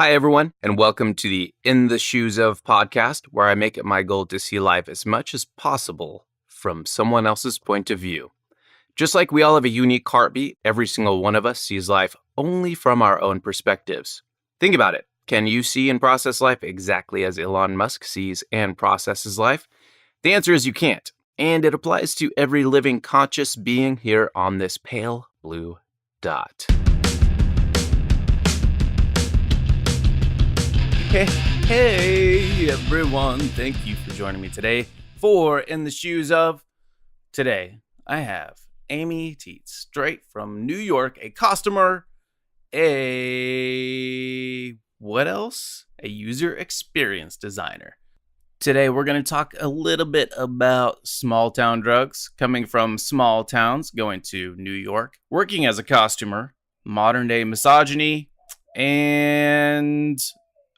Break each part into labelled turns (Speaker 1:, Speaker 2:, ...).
Speaker 1: Hi, everyone, and welcome to the In the Shoes of podcast, where I make it my goal to see life as much as possible from someone else's point of view. Just like we all have a unique heartbeat, every single one of us sees life only from our own perspectives. Think about it. Can you see and process life exactly as Elon Musk sees and processes life? The answer is you can't, and it applies to every living conscious being here on this pale blue dot. Hey, everyone. Thank you for joining me today for In the Shoes of. Today, I have Amy Teets, straight from New York, a customer, what else? A user experience designer. Today, we're going to talk a little bit about small town drugs, coming from small towns, going to New York, working as a costumer, modern day misogyny, and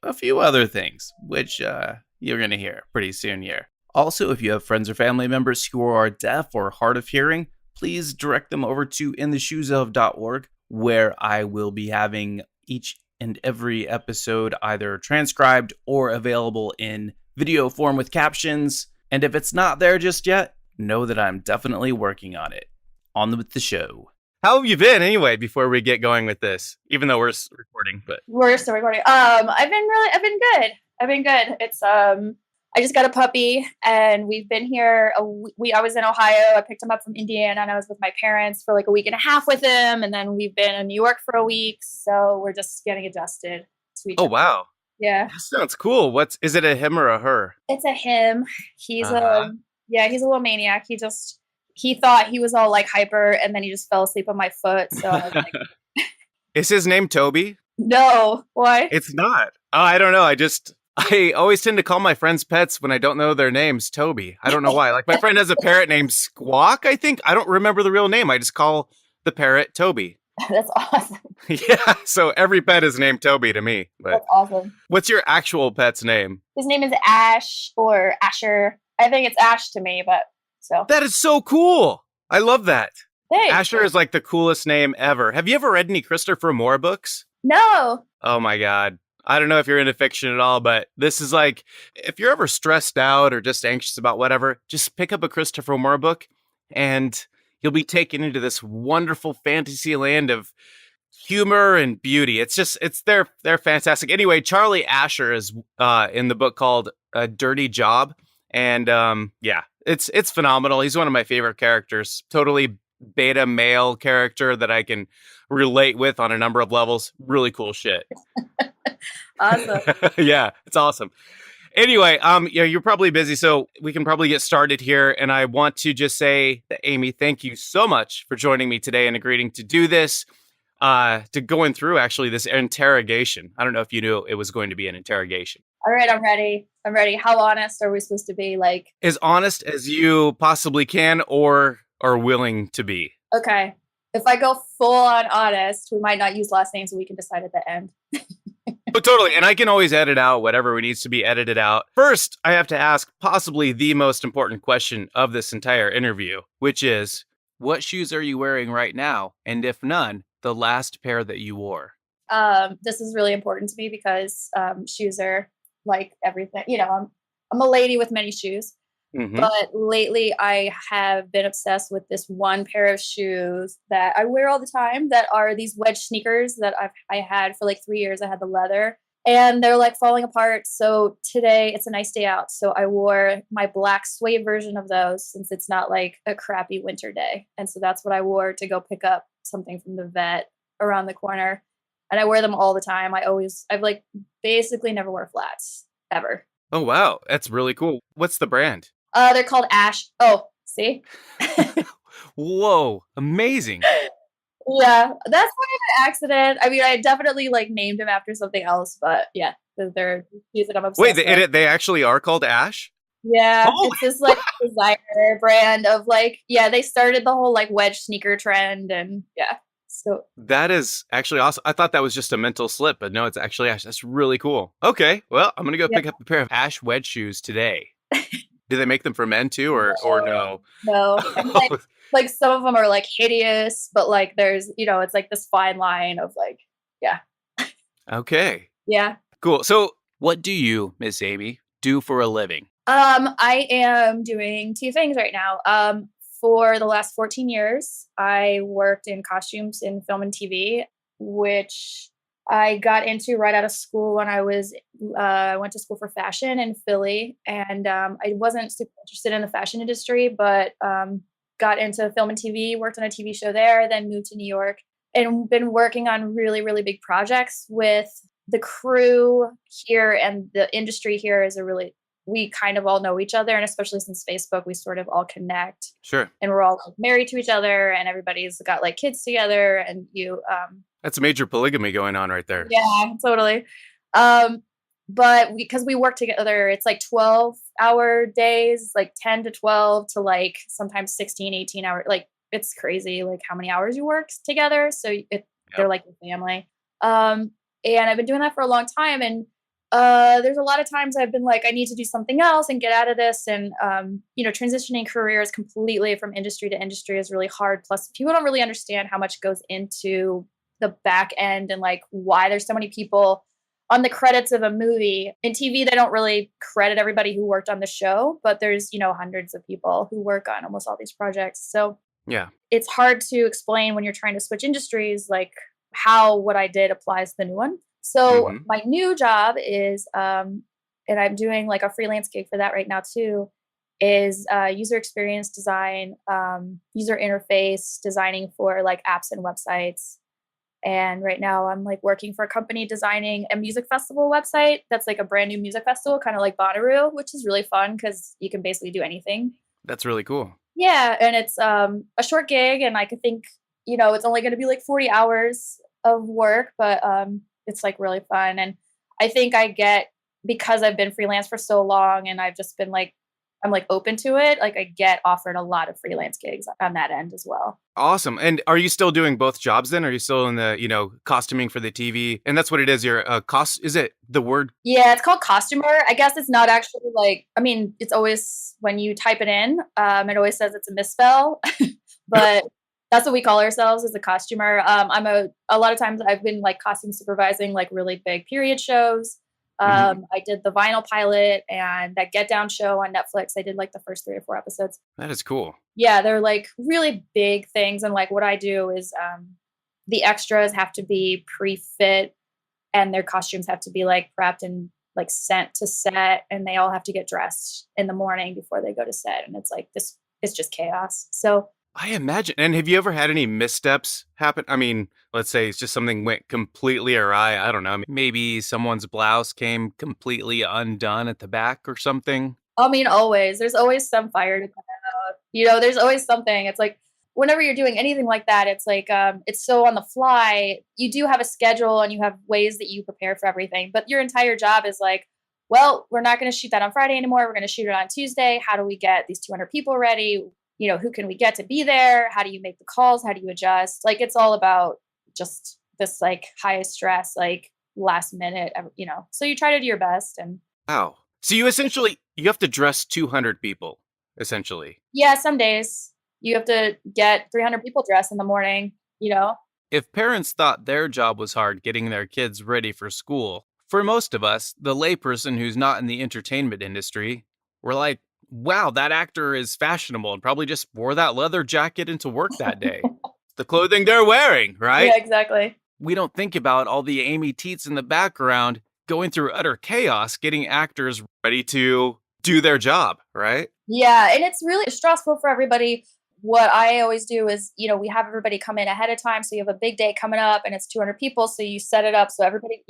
Speaker 1: a few other things, which you're going to hear pretty soon here. Also, if you have friends or family members who are deaf or hard of hearing, please direct them over to intheshoesof.org, where I will be having each and every episode either transcribed or available in video form with captions. And if it's not there just yet, know that I'm definitely working on it. On with the show. How have you been anyway, before we get going with this? Even though we're recording, but
Speaker 2: we're still recording. I've been good. It's I just got a puppy and we've been here I was in Ohio. I picked him up from Indiana and I was with my parents for like a week and a half with him, and then we've been in New York for a week, so we're just getting adjusted to each other.
Speaker 1: Wow.
Speaker 2: Yeah.
Speaker 1: That sounds cool. Is it, a him or a her?
Speaker 2: It's a him. He's he's a little maniac. He thought he was all like hyper, and then he just fell asleep on my foot. So I was like,
Speaker 1: is his name Toby?
Speaker 2: No. Why?
Speaker 1: It's not. Oh, I don't know. I always tend to call my friends' pets when I don't know their names Toby. I don't know why. Like, my friend has a parrot named Squawk, I think. I don't remember the real name. I just call the parrot Toby.
Speaker 2: That's awesome.
Speaker 1: Yeah, so every pet is named Toby to me. But
Speaker 2: that's awesome.
Speaker 1: What's your actual pet's name?
Speaker 2: His name is Ash or Asher. I think it's Ash to me, but so.
Speaker 1: That is so cool. I love that.
Speaker 2: Thanks.
Speaker 1: Asher is like the coolest name ever. Have you ever read any Christopher Moore books?
Speaker 2: No.
Speaker 1: Oh my God. I don't know if you're into fiction at all, but this is like, if you're ever stressed out or just anxious about whatever, just pick up a Christopher Moore book and you'll be taken into this wonderful fantasy land of humor and beauty. They're fantastic. Anyway, Charlie Asher is in the book called A Dirty Job. And it's phenomenal. He's one of my favorite characters. Totally beta male character that I can relate with on a number of levels. Really cool shit.
Speaker 2: Awesome.
Speaker 1: Yeah, it's awesome. Anyway, you're probably busy, so we can probably get started here. And I want to just say, Amy, thank you so much for joining me today and agreeing to do this, to going through actually this interrogation. I don't know if you knew it was going to be an interrogation.
Speaker 2: All right, I'm ready. How honest are we supposed to be? Like,
Speaker 1: as honest as you possibly can or are willing to be.
Speaker 2: Okay. If I go full on honest, we might not use last names, so we can decide at the end.
Speaker 1: But totally. And I can always edit out whatever needs to be edited out. First, I have to ask possibly the most important question of this entire interview, which is, what shoes are you wearing right now? And if none, the last pair that you wore.
Speaker 2: This is really important to me because shoes are like everything. You know, I'm a lady with many shoes. Mm-hmm. But lately I have been obsessed with this one pair of shoes that I wear all the time, that are these wedge sneakers that I had for like 3 years. I had the leather and they're like falling apart. So today it's a nice day out. So I wore my black suede version of those, since it's not like a crappy winter day. And so that's what I wore to go pick up something from the vet around the corner. And I wear them all the time. I've like basically never wore flats ever.
Speaker 1: Oh, wow. That's really cool. What's the brand?
Speaker 2: They're called Ash. Oh, see?
Speaker 1: Whoa, amazing.
Speaker 2: Yeah, that's kind of an accident. I mean, I definitely like named him after something else, but yeah, they're shoes that I'm obsessed with.
Speaker 1: They actually are called Ash?
Speaker 2: Yeah, it's this like designer brand of like, they started the whole like wedge sneaker trend, and yeah. So
Speaker 1: that is actually awesome. I thought that was just a mental slip, but no, it's actually Ash. That's really cool. Okay, well, I'm going to go pick up a pair of Ash wedge shoes today. Do they make them for men too, or no?
Speaker 2: No. Like some of them are like hideous, but like there's, it's like this fine line of like, yeah.
Speaker 1: Okay.
Speaker 2: Yeah.
Speaker 1: Cool. So, what do you, Miss Amy, do for a living?
Speaker 2: I am doing two things right now. For the last 14 years, I worked in costumes in film and TV, which I got into right out of school when I went to school for fashion in Philly. And I wasn't super interested in the fashion industry, but got into film and TV, worked on a TV show there, then moved to New York and been working on really, really big projects with the crew here, and the industry here is a really, we kind of all know each other, and especially since Facebook, we sort of all connect,
Speaker 1: Sure.
Speaker 2: and we're all like, married to each other, and everybody's got like kids together, and
Speaker 1: That's major polygamy going on right there.
Speaker 2: yeah, totally. Um, but because we work together, it's like 12-hour days, like 10 to 12 to like sometimes 16, 18 hours. Like it's crazy, like how many hours you work together. So they're
Speaker 1: Yep.
Speaker 2: like your family. And I've been doing that for a long time. And there's a lot of times I've been like, I need to do something else and get out of this. And, transitioning careers completely from industry to industry is really hard. Plus, people don't really understand how much goes into the back end and like why there's so many people on the credits of a movie. In TV, they don't really credit everybody who worked on the show, but there's, hundreds of people who work on almost all these projects. So
Speaker 1: Yeah.
Speaker 2: it's hard to explain when you're trying to switch industries, like how what I did applies to the new one. So
Speaker 1: Hmm.
Speaker 2: my new job is, and I'm doing like a freelance gig for that right now too, is user experience design, user interface designing for like apps and websites. And right now I'm like working for a company designing a music festival website that's like a brand new music festival, kind of like Bonnaroo, which is really fun because you can basically do anything.
Speaker 1: That's really cool.
Speaker 2: Yeah, and it's a short gig, and I could think, it's only going to be like 40 hours of work, but it's like really fun. And I think I get, because I've been freelance for so long and I've just been like, I'm like open to it, like I get offered a lot of freelance gigs on that end as well.
Speaker 1: Awesome. And are you still doing both jobs then? Are you still in the, costuming for the TV? And that's what it is. You're a is it the word?
Speaker 2: Yeah, it's called costumer. I guess it's not actually like, I mean, it's always when you type it in, it always says it's a misspell, but that's what we call ourselves as a costumer. A lot of times I've been like costume supervising like really big period shows.
Speaker 1: Hmm.
Speaker 2: I did the Vinyl pilot and that Get Down show on Netflix. I did like the first 3 or 4 episodes.
Speaker 1: That is cool.
Speaker 2: Yeah, they're like really big things. And like what I do is the extras have to be pre-fit and their costumes have to be like prepped and like sent to set, and they all have to get dressed in the morning before they go to set, and it's like this, it's just chaos. So
Speaker 1: I imagine. And have you ever had any missteps happen? I mean, let's say it's just something went completely awry. I don't know. Maybe someone's blouse came completely undone at the back or something.
Speaker 2: I mean, always there's always some fire to come out, there's always something. It's like whenever you're doing anything like that, it's like it's so on the fly. You do have a schedule and you have ways that you prepare for everything, but your entire job is like, well, we're not going to shoot that on Friday anymore, we're going to shoot it on Tuesday. How do we get these 200 people ready? Who can we get to be there? How do you make the calls? How do you adjust? Like it's all about just this like high stress, like last minute, so you try to do your best. And
Speaker 1: Wow. So you have to dress 200 people, essentially.
Speaker 2: yeah, some days you have to get 300 people dressed in the morning.
Speaker 1: If parents thought their job was hard getting their kids ready for school, for most of us, the layperson who's not in the entertainment industry, we're like, wow, that actor is fashionable and probably just wore that leather jacket into work that day. The clothing they're wearing,
Speaker 2: Yeah,
Speaker 1: right?
Speaker 2: exactly.
Speaker 1: We don't think about all the Amy Teets in the background going through utter chaos getting actors ready to do their job, right?
Speaker 2: Yeah, and it's really stressful for everybody. What I always do is, we have everybody come in ahead of time. So you have a big day coming up and it's 200 people. So you set it up so everybody,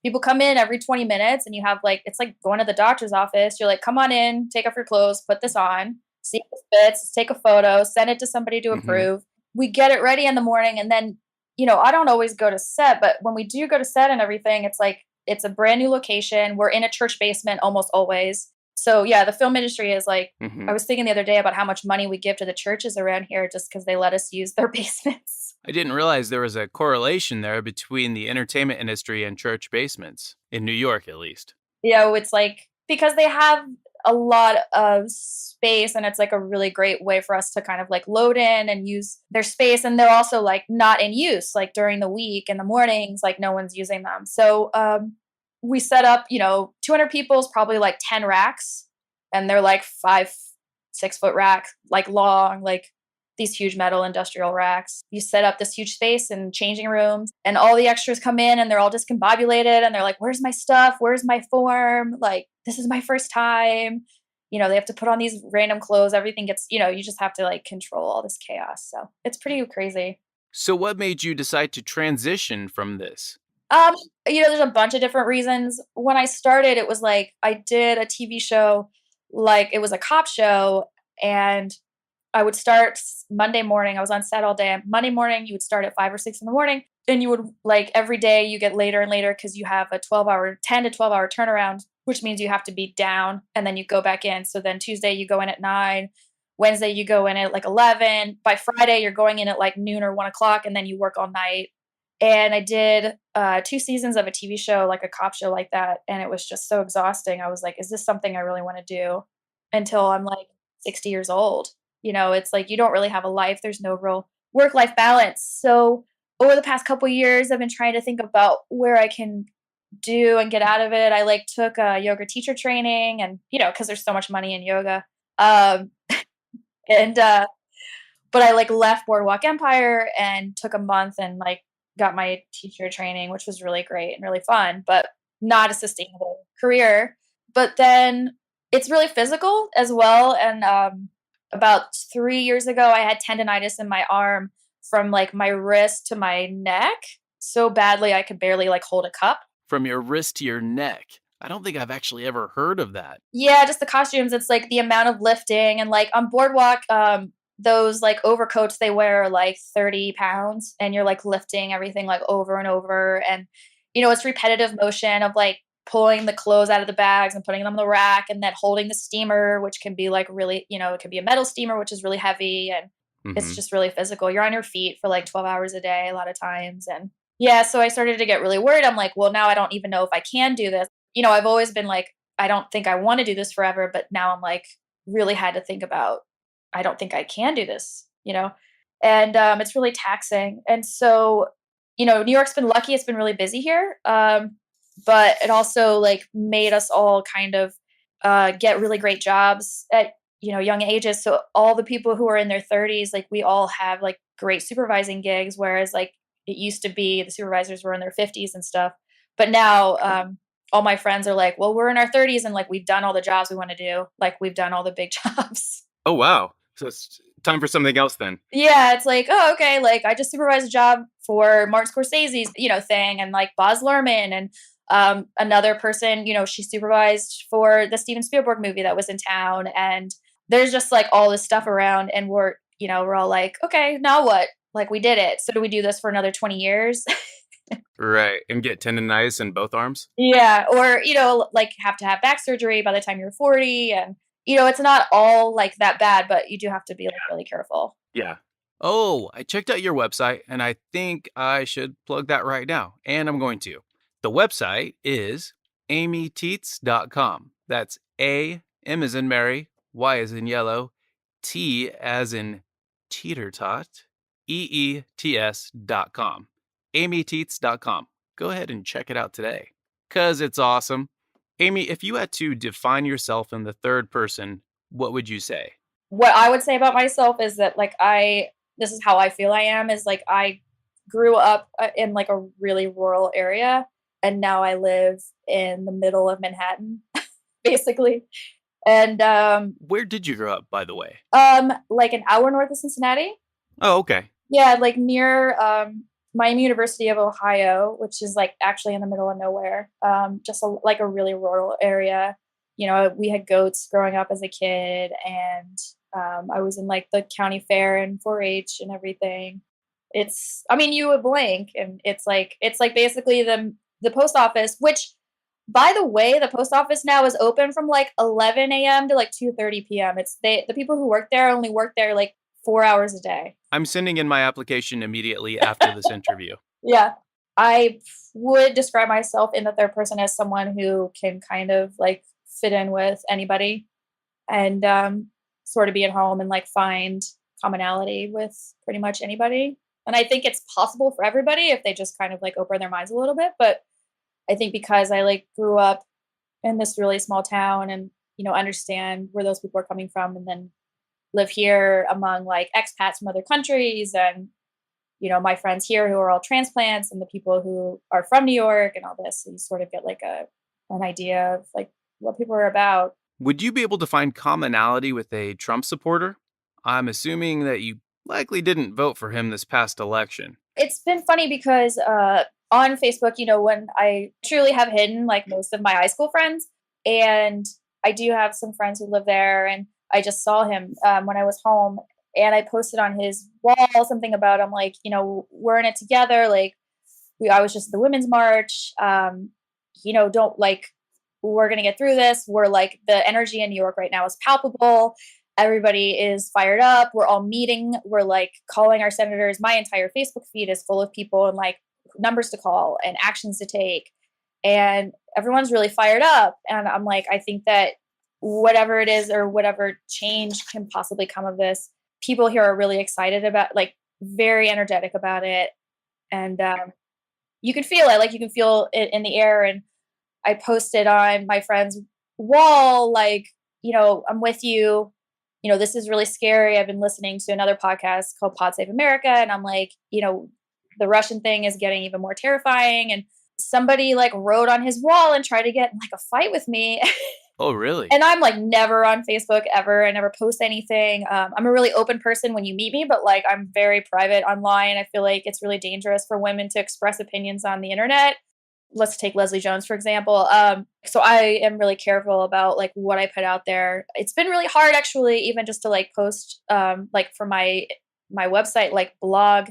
Speaker 2: people come in every 20 minutes and you have like, it's like going to the doctor's office. You're like, come on in, take off your clothes, put this on, see if it fits, take a photo, send it to somebody to
Speaker 1: Mm-hmm.
Speaker 2: approve. We get it ready in the morning. And then, I don't always go to set, but when we do go to set and everything, it's like, it's a brand new location. We're in a church basement almost always. So yeah, the film industry is like,
Speaker 1: Mm-hmm.
Speaker 2: I was thinking the other day about how much money we give to the churches around here just because they let us use their basements.
Speaker 1: I didn't realize there was a correlation there between the entertainment industry and church basements, in New York at least.
Speaker 2: It's like because they have a lot of space and it's like a really great way for us to kind of like load in and use their space. And they're also like not in use like during the week in the mornings, like no one's using them. So we set up, 200 people is probably like 10 racks, and they're like 5, 6 foot rack, like long, like these huge metal industrial racks. You set up this huge space and changing rooms, and all the extras come in and they're all discombobulated and they're like, where's my stuff? Where's my form? Like, this is my first time. They have to put on these random clothes. Everything gets, you just have to like control all this chaos. So it's pretty crazy.
Speaker 1: So, what made you decide to transition from this?
Speaker 2: Um, there's a bunch of different reasons. When I started, it was like I did a TV show, like it was a cop show, and I would start Monday morning. I was on set all day. Monday morning, you would start at 5 or 6 in the morning, and you would like every day you get later and later because you have a 10 to 12 hour turnaround, which means you have to be down and then you go back in. So then Tuesday you go in at 9, Wednesday you go in at like 11. By Friday you're going in at like noon or 1 o'clock, and then you work all night. And I did 2 seasons of a TV show, like a cop show like that, and it was just so exhausting. I was like, is this something I really want to do until I'm like 60 years old? It's like you don't really have a life. There's no real work-life balance. So over the past couple years, I've been trying to think about where I can do and get out of it. I like took a yoga teacher training, and because there's so much money in yoga. Um, and but I like left Boardwalk Empire and took a month and like got my teacher training, which was really great and really fun, but not a sustainable career. But then it's really physical as well. And about 3 years ago, I had tendonitis in my arm from like my wrist to my neck so badly I could barely like hold a cup.
Speaker 1: From your wrist to your neck. I don't think I've actually ever heard of that.
Speaker 2: Yeah, just the costumes. It's like the amount of lifting, and like on Boardwalk, those like overcoats they wear are like 30 pounds, and you're like lifting everything like over and over. And, it's repetitive motion of like pulling the clothes out of the bags and putting them on the rack, and then holding the steamer, which can be like really, it could be a metal steamer, which is really heavy. And it's just really physical. You're on your feet for like 12 hours a day, a lot of times. And yeah, so I started to get really worried. I'm like, well, now I don't even know if I can do this. I've always been like, I don't think I want to do this forever, but now I'm like, really had to think about, I don't think I can do this, and it's really taxing. And so, New York's been lucky. It's been really busy here. But it also like made us all kind of get really great jobs at, young ages. So all the people who are in their 30s, like we all have like great supervising gigs, whereas like it used to be the supervisors were in their 50s and stuff. But now all my friends are like, well, we're in our 30s and like we've done all the jobs we want to do. Like we've done all the big jobs.
Speaker 1: Oh, wow. So it's time for something else then.
Speaker 2: Yeah, it's like, oh, okay, like I just supervised a job for Martin Scorsese's, thing, and like Baz Luhrmann, and another person, she supervised for the Steven Spielberg movie that was in town. And there's just like all this stuff around, and we're all like, okay, now what? Like we did it. So do we do this for another 20 years?
Speaker 1: Right. And get tendonitis in both arms?
Speaker 2: Yeah. Or, like have to have back surgery by the time you're 40. And, it's not all like that bad, but you do have to be like really careful.
Speaker 1: Yeah. Oh, I checked out your website and I think I should plug that right now. And I'm going to. The website is amyteets.com. That's A, M as in Mary, Y as in yellow, T as in teeter tot, EETS.com. amyteets.com. Go ahead and check it out today, because it's awesome. Amy, if you had to define yourself in the third person, what would you say?
Speaker 2: What I would say about myself is that like this is how I feel I am, is like I grew up in like a really rural area, and now I live in the middle of Manhattan, basically. And
Speaker 1: where did you grow up, by the way?
Speaker 2: Like an hour north of Cincinnati.
Speaker 1: Oh, okay.
Speaker 2: Yeah, like near Miami University of Ohio, which is like actually in the middle of nowhere. Just like a really rural area. We had goats growing up as a kid, and I was in like the county fair and 4-H and everything. You would blink, and it's like basically the post office, which, by the way, the post office now is open from like 11 a.m. to like 2:30 p.m. The people who work there only work there like 4 hours a day.
Speaker 1: I'm sending in my application immediately after this interview.
Speaker 2: Yeah. I would describe myself in the third person as someone who can kind of like fit in with anybody, and sort of be at home and like find commonality with pretty much anybody. And I think it's possible for everybody if they just kind of like open their minds a little bit. But I think because I like grew up in this really small town and, understand where those people are coming from and then live here among like expats from other countries and, my friends here who are all transplants and the people who are from New York and all this. So you sort of get like an idea of like what people are about.
Speaker 1: Would you be able to find commonality with a Trump supporter? I'm assuming that you likely didn't vote for him this past election.
Speaker 2: It's been funny because on Facebook, when I truly have hidden like most of my high school friends, and I do have some friends who live there, and I just saw him when I was home, and I posted on his wall something about I'm like, we're in it together. Like I was just at the Women's March. Don't like we're gonna get through this. We're like the energy in New York right now is palpable. Everybody is fired up. We're all meeting. We're like calling our senators. My entire Facebook feed is full of people and like numbers to call and actions to take. And everyone's really fired up. And I'm like, I think that whatever it is or whatever change can possibly come of this, people here are really excited about, like, very energetic about it. And you can feel it. Like, you can feel it in the air. And I posted on my friend's wall, like, I'm with you. This is really scary. I've been listening to another podcast called Pod Save America. And I'm like, the Russian thing is getting even more terrifying. And somebody like wrote on his wall and tried to get in like a fight with me.
Speaker 1: Oh, really?
Speaker 2: And I'm like never on Facebook ever. I never post anything. I'm a really open person when you meet me, but like I'm very private online. I feel like it's really dangerous for women to express opinions on the internet. Let's take Leslie Jones, for example. So I am really careful about like what I put out there. It's been really hard actually, even just to like post like for my website, like blog.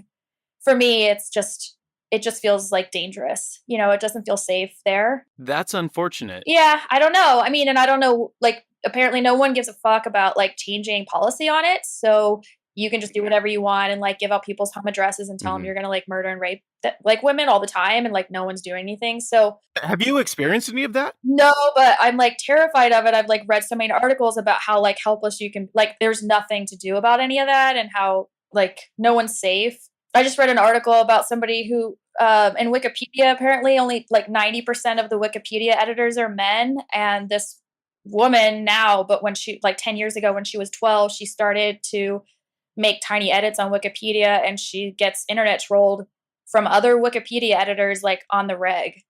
Speaker 2: For me, it just feels like dangerous. It doesn't feel safe there.
Speaker 1: That's unfortunate.
Speaker 2: Yeah, I don't know. I mean, and I don't know, like apparently no one gives a fuck about like changing policy on it. So you can just do whatever you want and like give out people's home addresses and tell them you're going to like murder and rape like women all the time and like no one's doing anything. So
Speaker 1: have you experienced any of that?
Speaker 2: no, but I'm like terrified of it. I've like read so many articles about how like helpless you can, like there's nothing to do about any of that and how like no one's safe. I just read an article about somebody who in Wikipedia, apparently only like 90% of the Wikipedia editors are men. And this woman now, but when she like 10 years ago, when she was 12, she started to make tiny edits on Wikipedia and she gets internet trolled from other Wikipedia editors like on the reg.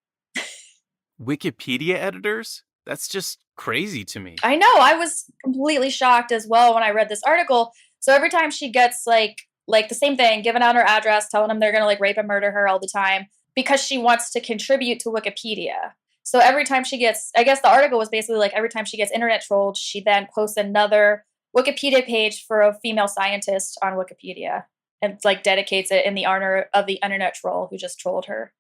Speaker 1: Wikipedia editors? That's just crazy to me.
Speaker 2: I know. I was completely shocked as well when I read this article. So every time she gets like the same thing, giving out her address, telling them they're going to like rape and murder her all the time because she wants to contribute to Wikipedia. So every time she gets, I guess the article was basically like every time she gets internet trolled, she then posts another Wikipedia page for a female scientist on Wikipedia and like dedicates it in the honor of the internet troll who just trolled her.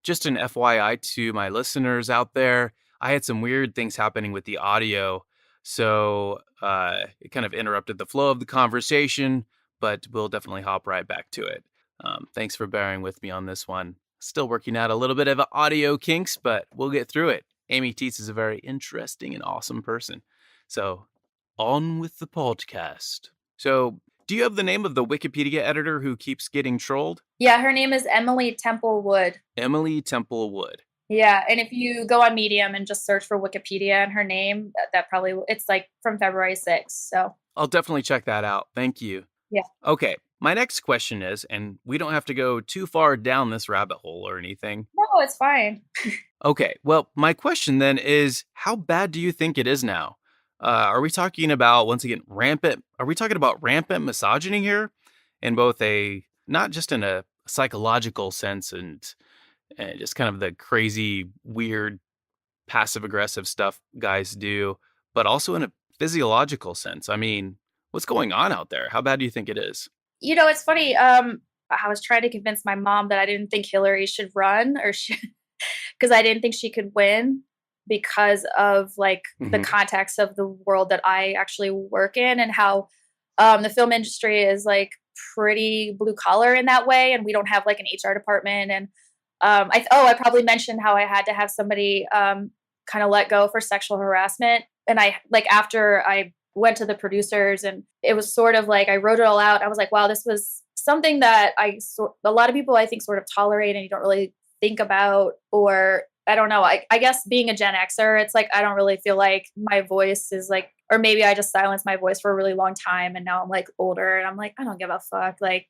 Speaker 1: Just an FYI to my listeners out there, I had some weird things happening with the audio. So it kind of interrupted the flow of the conversation, but we'll definitely hop right back to it. Thanks for bearing with me on this one. Still working out a little bit of audio kinks, but we'll get through it. Amy Teets is a very interesting and awesome person. So on with the podcast. So do you have the name of the Wikipedia editor who keeps getting trolled?
Speaker 2: Yeah, her name is Emily Temple Wood.
Speaker 1: Emily Temple Wood.
Speaker 2: Yeah, and if you go on Medium and just search for Wikipedia and her name, that probably, it's like from February 6th. So
Speaker 1: I'll definitely check that out. Thank you.
Speaker 2: Yeah.
Speaker 1: Okay, my next question is, and we don't have to go too far down this rabbit hole or anything.
Speaker 2: No, it's fine.
Speaker 1: Okay, well, my question then is, how bad do you think it is now? Are we talking about, once again, rampant misogyny here? In both not just in a psychological sense and just kind of the crazy, weird, passive-aggressive stuff guys do, but also in a physiological sense. I mean, what's going on out there? How bad do you think it is?
Speaker 2: It's funny. I was trying to convince my mom that I didn't think Hillary should run because I didn't think she could win because of like the context of the world that I actually work in and how the film industry is like pretty blue collar in that way. And we don't have like an HR department. And I probably mentioned how I had to have somebody kind of let go for sexual harassment. And I like after I went to the producers and it was sort of like I wrote it all out. I was like, wow, this was something that a lot of people I think sort of tolerate and you don't really think about or I don't know. I guess being a Gen Xer, it's like I don't really feel like my voice is like, or maybe I just silenced my voice for a really long time and now I'm like older and I'm like, I don't give a fuck. Like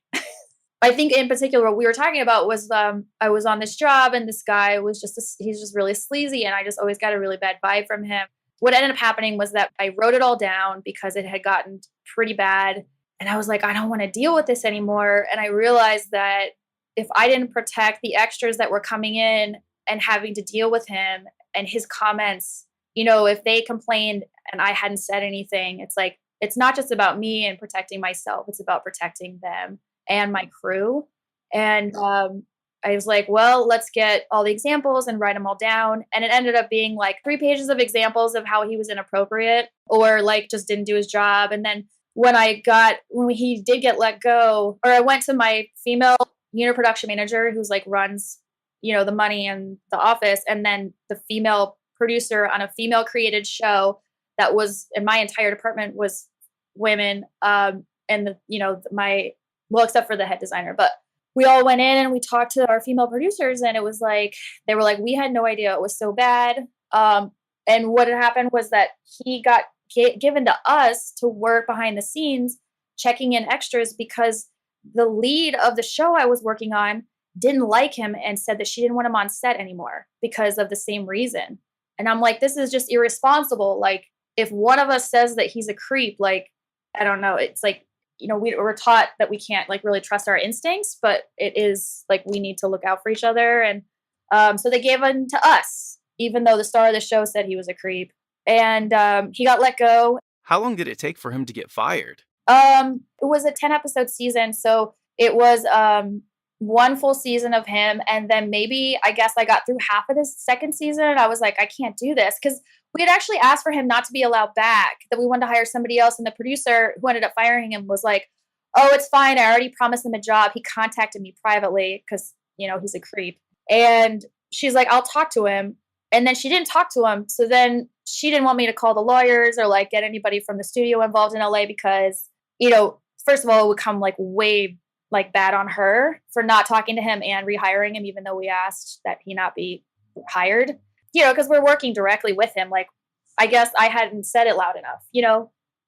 Speaker 2: I think in particular what we were talking about was I was on this job and this guy was he's just really sleazy and I just always got a really bad vibe from him. What ended up happening was that I wrote it all down because it had gotten pretty bad and I was like, I don't want to deal with this anymore. And I realized that if I didn't protect the extras that were coming in and having to deal with him and his comments, if they complained and I hadn't said anything, it's like, it's not just about me and protecting myself. It's about protecting them and my crew. And I was like, well, let's get all the examples and write them all down. And it ended up being like 3 pages of examples of how he was inappropriate or like just didn't do his job. And then when he did get let go, or I went to my female unit production manager who's like runs, the money in the office, and then the female producer on a female created show that was in my entire department was women. And except for the head designer, but we all went in and we talked to our female producers and it was like, they were like, we had no idea it was so bad. And what had happened was that he got given to us to work behind the scenes, checking in extras because the lead of the show I was working on didn't like him and said that she didn't want him on set anymore because of the same reason. And I'm like, this is just irresponsible. Like if one of us says that he's a creep, like, I don't know. It's like, we're taught that we can't like really trust our instincts, but it is like, we need to look out for each other. And so they gave him to us, even though the star of the show said he was a creep. And he got let go.
Speaker 1: How long did it take for him to get fired?
Speaker 2: It was a 10 episode season. So it was one full season of him. And then maybe, I guess I got through half of this second season and I was like, I can't do this. Because we had actually asked for him not to be allowed back, that we wanted to hire somebody else. And the producer who ended up firing him was like, oh, it's fine. I already promised him a job. He contacted me privately because, he's a creep. And she's like, I'll talk to him. And then she didn't talk to him. So then she didn't want me to call the lawyers or like get anybody from the studio involved in LA because, first of all, it would come like way like bad on her for not talking to him and rehiring him, even though we asked that he not be hired, because we're working directly with him. Like, I guess I hadn't said it loud enough,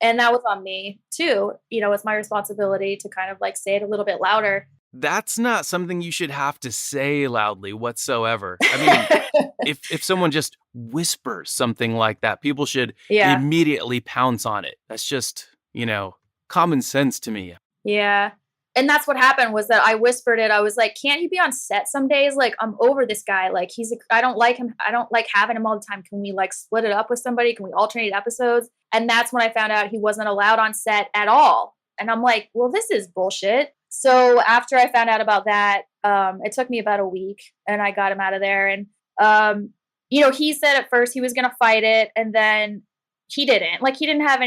Speaker 2: and that was on me too. It's my responsibility to kind of like say it a little bit louder.
Speaker 1: That's not something you should have to say loudly whatsoever. I mean, if someone just whispers something like that, people should immediately pounce on it. That's just, common sense to me.
Speaker 2: Yeah. And that's what happened was that I whispered it. I was like, can't he be on set some days? Like, I'm over this guy. Like, I don't like him. I don't like having him all the time. Can we like split it up with somebody? Can we alternate episodes? And that's when I found out he wasn't allowed on set at all. And I'm like, well, this is bullshit. So after I found out about that, it took me about a week and I got him out of there. And, he said at first he was going to fight it. And then he didn't. Like, he didn't have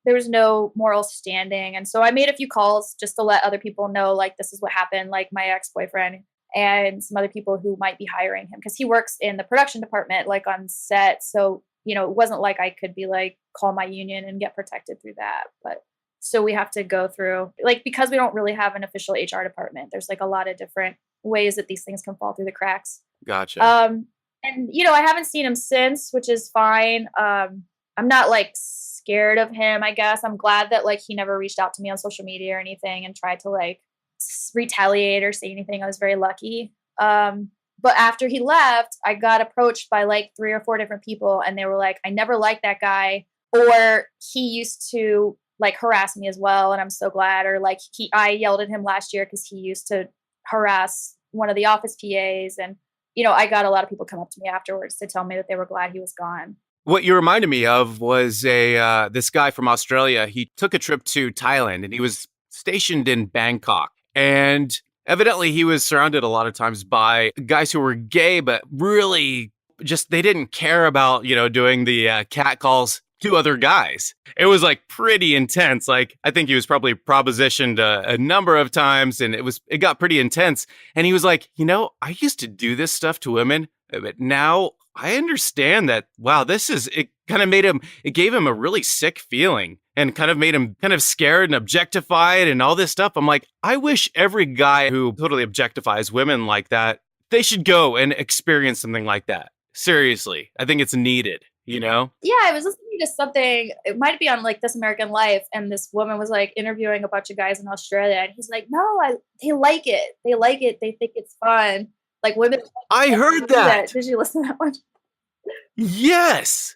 Speaker 2: there was no moral standing. And so I made a few calls just to let other people know, like, this is what happened, like my ex-boyfriend and some other people who might be hiring him because he works in the production department, like on set. So, it wasn't like I could be like, call my union and get protected through that. But so we have to go through, like, because we don't really have an official HR department, there's like a lot of different ways that these things can fall through the cracks.
Speaker 1: Gotcha.
Speaker 2: And, I haven't seen him since, which is fine. I'm not like scared of him, I guess. I'm glad that like he never reached out to me on social media or anything and tried to like retaliate or say anything. I was very lucky. But after he left, I got approached by like 3 or 4 different people and they were like, I never liked that guy, or he used to like harass me as well. And I'm so glad. Or like I yelled at him last year because he used to harass one of the office PAs. And, I got a lot of people come up to me afterwards to tell me that they were glad he was gone.
Speaker 1: What you reminded me of was this guy from Australia. He took a trip to Thailand and he was stationed in Bangkok. And evidently he was surrounded a lot of times by guys who were gay, but really just they didn't care about, doing the cat calls to other guys. It was like pretty intense. Like, I think he was probably propositioned a number of times and it got pretty intense. And he was like, I used to do this stuff to women, but now I understand that, wow, it kind of it gave him a really sick feeling and kind of made him kind of scared and objectified and all this stuff. I'm like, I wish every guy who totally objectifies women like that, they should go and experience something like that. Seriously, I think it's needed, you know?
Speaker 2: Yeah, I was listening to something, it might be on like This American Life, and this woman was like interviewing a bunch of guys in Australia, and he's like, no, they like it. They like it. They think it's fun. Like women
Speaker 1: I heard
Speaker 2: do that.
Speaker 1: that.
Speaker 2: Did you listen to that one?
Speaker 1: Yes.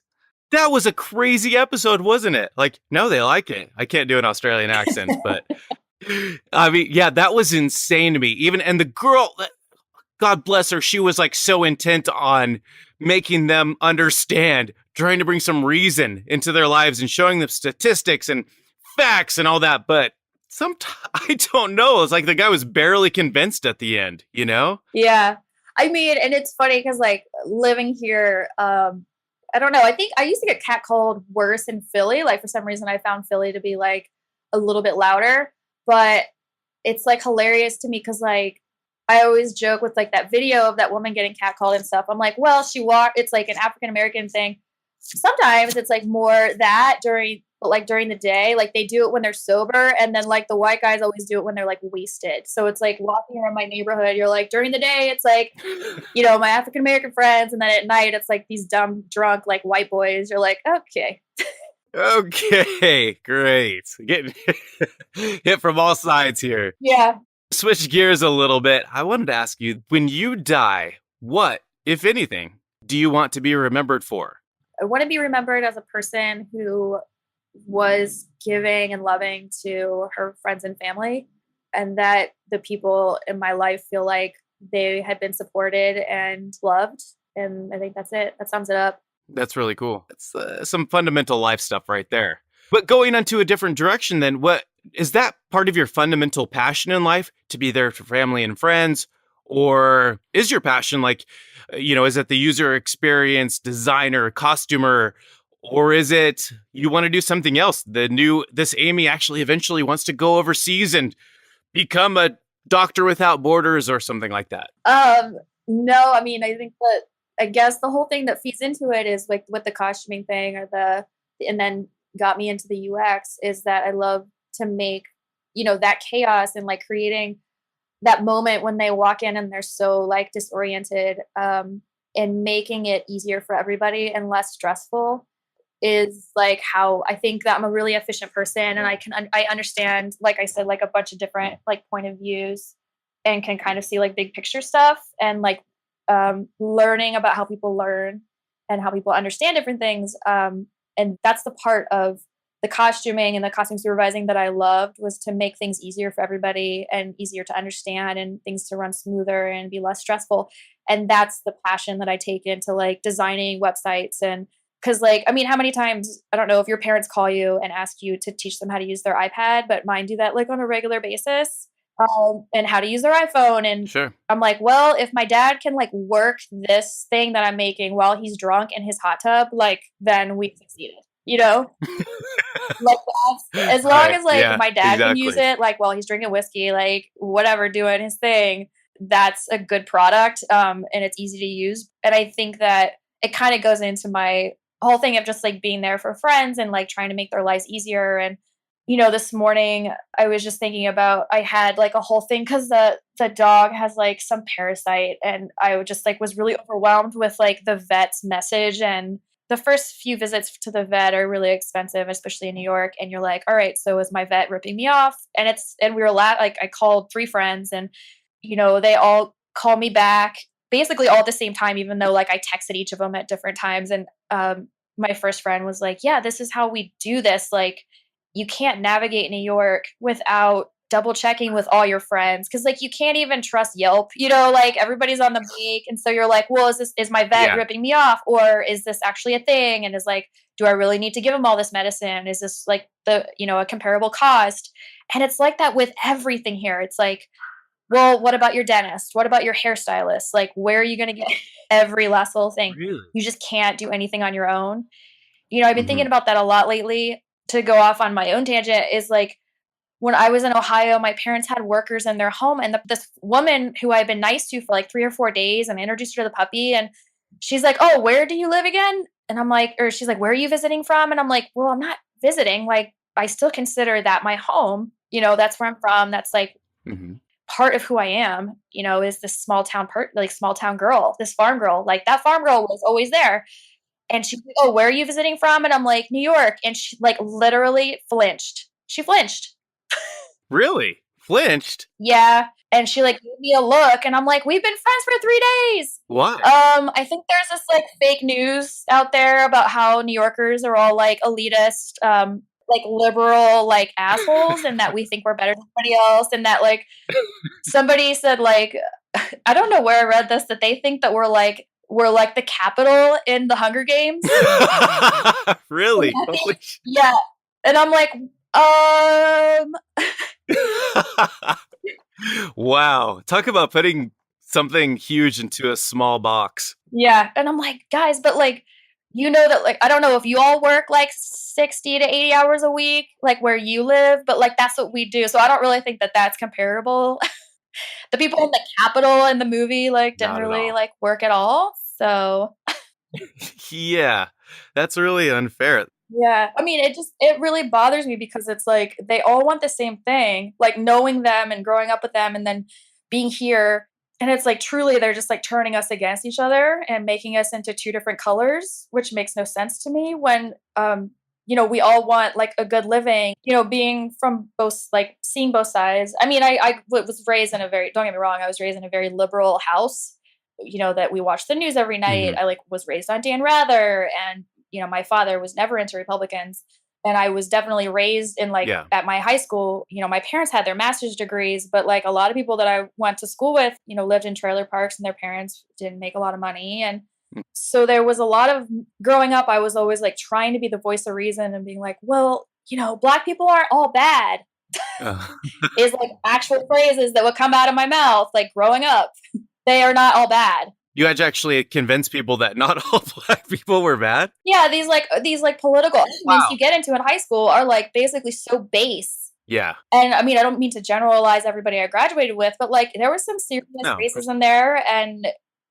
Speaker 1: That was a crazy episode, wasn't it? Like, no, they like it. I can't do an Australian accent, but I mean, yeah, that was insane to me. Even, and the girl, God bless her, she was like so intent on making them understand, trying to bring some reason into their lives and showing them statistics and facts and all that. But sometimes, I don't know. It's like the guy was barely convinced at the end, you know?
Speaker 2: Yeah. I mean, and it's funny because like living here, I don't know. I think I used to get catcalled worse in Philly. Like for some reason, I found Philly to be like a little bit louder, but it's like hilarious to me because like I always joke with like that video of that woman getting catcalled and stuff. I'm like, well, she walked. It's like an African American thing. Sometimes it's like more that during the day, like they do it when they're sober, and then like the white guys always do it when they're like wasted. So it's like walking around my neighborhood, you're like during the day, it's like, you know, my African American friends, and then at night it's like these dumb drunk like white boys. You're like, okay.
Speaker 1: Okay, great. Getting hit from all sides here.
Speaker 2: Yeah.
Speaker 1: Switch gears a little bit. I wanted to ask you, when you die, what, if anything, do you want to be remembered for?
Speaker 2: I want to be remembered as a person who was giving and loving to her friends and family, and that the people in my life feel like they had been supported and loved. And I think that's it. That sums it up.
Speaker 1: That's really cool. It's some fundamental life stuff right there. But going into a different direction, then, what is that part of your fundamental passion in life, to be there for family and friends? Or is your passion like, is it the user experience designer, costumer, or is it you want to do something else? This Amy actually eventually wants to go overseas and become a doctor without borders or something like that.
Speaker 2: No, I mean, I guess the whole thing that feeds into it is like with the costuming thing and then got me into the UX is that I love to make, that chaos and like creating that moment when they walk in and they're so like disoriented, and making it easier for everybody and less stressful is like how I think that I'm a really efficient person, and I understand, like I said, like a bunch of different like point of views, and can kind of see like big picture stuff, and like learning about how people learn and how people understand different things. And that's the part of the costuming and the costume supervising that I loved, was to make things easier for everybody and easier to understand and things to run smoother and be less stressful. And that's the passion that I take into like designing websites. And because like, I mean, how many times, I don't know if your parents call you and ask you to teach them how to use their iPad, but mine do that like on a regular basis. And how to use their iPhone. And
Speaker 1: sure. I'm
Speaker 2: like, well, if my dad can like work this thing that I'm making while he's drunk in his hot tub, like then we've succeeded, like as long as like my dad can use it, like while he's drinking whiskey, like whatever, doing his thing, that's a good product. And it's easy to use. And I think that it kind of goes into my whole thing of just like being there for friends and like trying to make their lives easier. And this morning I was just thinking about, I had like a whole thing because the dog has like some parasite, and I just like was really overwhelmed with like the vet's message. And the first few visits to the vet are really expensive, especially in New York. And you're like, all right, so is my vet ripping me off? And we were like, I called 3 friends, and they all called me back basically all at the same time, even though like I texted each of them at different times. And my first friend was like, yeah, this is how we do this. Like, you can't navigate New York without double checking with all your friends. Cause like, you can't even trust Yelp, like everybody's on the make. And so you're like, well, is my vet ripping me off? Or is this actually a thing? And is like, do I really need to give him all this medicine? Is this like a comparable cost? And it's like that with everything here. It's like, well, what about your dentist? What about your hairstylist? Like, where are you going to get every last little thing?
Speaker 1: Really?
Speaker 2: You just can't do anything on your own. I've been thinking about that a lot lately. To go off on my own tangent is like, when I was in Ohio, my parents had workers in their home, and this woman who I've been nice to for like 3 or 4 days, and I introduced her to the puppy, and she's like, oh, where do you live again? And I'm like, or she's like, where are you visiting from? And I'm like, well, I'm not visiting. Like, I still consider that my home. That's where I'm from. That's like part of who I am, is this small town girl, this farm girl. Like that farm girl was always there. And she's like, "Oh, where are you visiting from?" And I'm like, "New York." And she like literally flinched. She flinched.
Speaker 1: Really? Flinched?
Speaker 2: Yeah. And she like gave me a look and I'm like, "We've been friends for 3 days."
Speaker 1: Why?
Speaker 2: I think there's this like fake news out there about how New Yorkers are all like elitist, like liberal, like assholes, and that we think we're better than everybody else, and that like somebody said like I don't know where I read this, that they think that we're like the capital in the Hunger Games.
Speaker 1: Really? Holy
Speaker 2: Yeah. And I'm like,
Speaker 1: wow. Talk about putting something huge into a small box.
Speaker 2: yeah. And I'm like, guys, but like, that like I don't know if you all work like 60 to 80 hours a week, like where you live, but like that's what we do. So I don't really think that that's comparable. The people in the Capitol in the movie like didn't
Speaker 1: Not at
Speaker 2: really
Speaker 1: all.
Speaker 2: like work at all. So
Speaker 1: Yeah. That's really unfair.
Speaker 2: yeah, I mean, it really bothers me because it's like they all want the same thing, like knowing them and growing up with them and then being here. And it's like truly they're just like turning us against each other and making us into two different colors, which makes no sense to me when we all want like a good living, being from both like seeing both sides. I mean, I was raised in a very, don't get me wrong, I was raised in a very liberal house, that we watched the news every night.
Speaker 1: Mhm.
Speaker 2: I like was raised on Dan Rather, and my father was never into Republicans. And I was definitely raised in like
Speaker 1: Yeah.
Speaker 2: at my high school, my parents had their master's degrees, but like a lot of people that I went to school with, lived in trailer parks and their parents didn't make a lot of money. And
Speaker 1: Mm.
Speaker 2: so there was a lot of growing up, I was always like trying to be the voice of reason and being like, well, Black people aren't all bad,
Speaker 1: Uh,
Speaker 2: is like actual phrases that would come out of my mouth, like growing up. They are not all bad.
Speaker 1: you had to actually convince people that not all Black people were bad?
Speaker 2: Yeah, these political arguments
Speaker 1: Wow.
Speaker 2: you get into in high school are like basically so base.
Speaker 1: Yeah.
Speaker 2: And I mean, I don't mean to generalize everybody I graduated with, but like there was some serious
Speaker 1: No, of course.
Speaker 2: racism there, and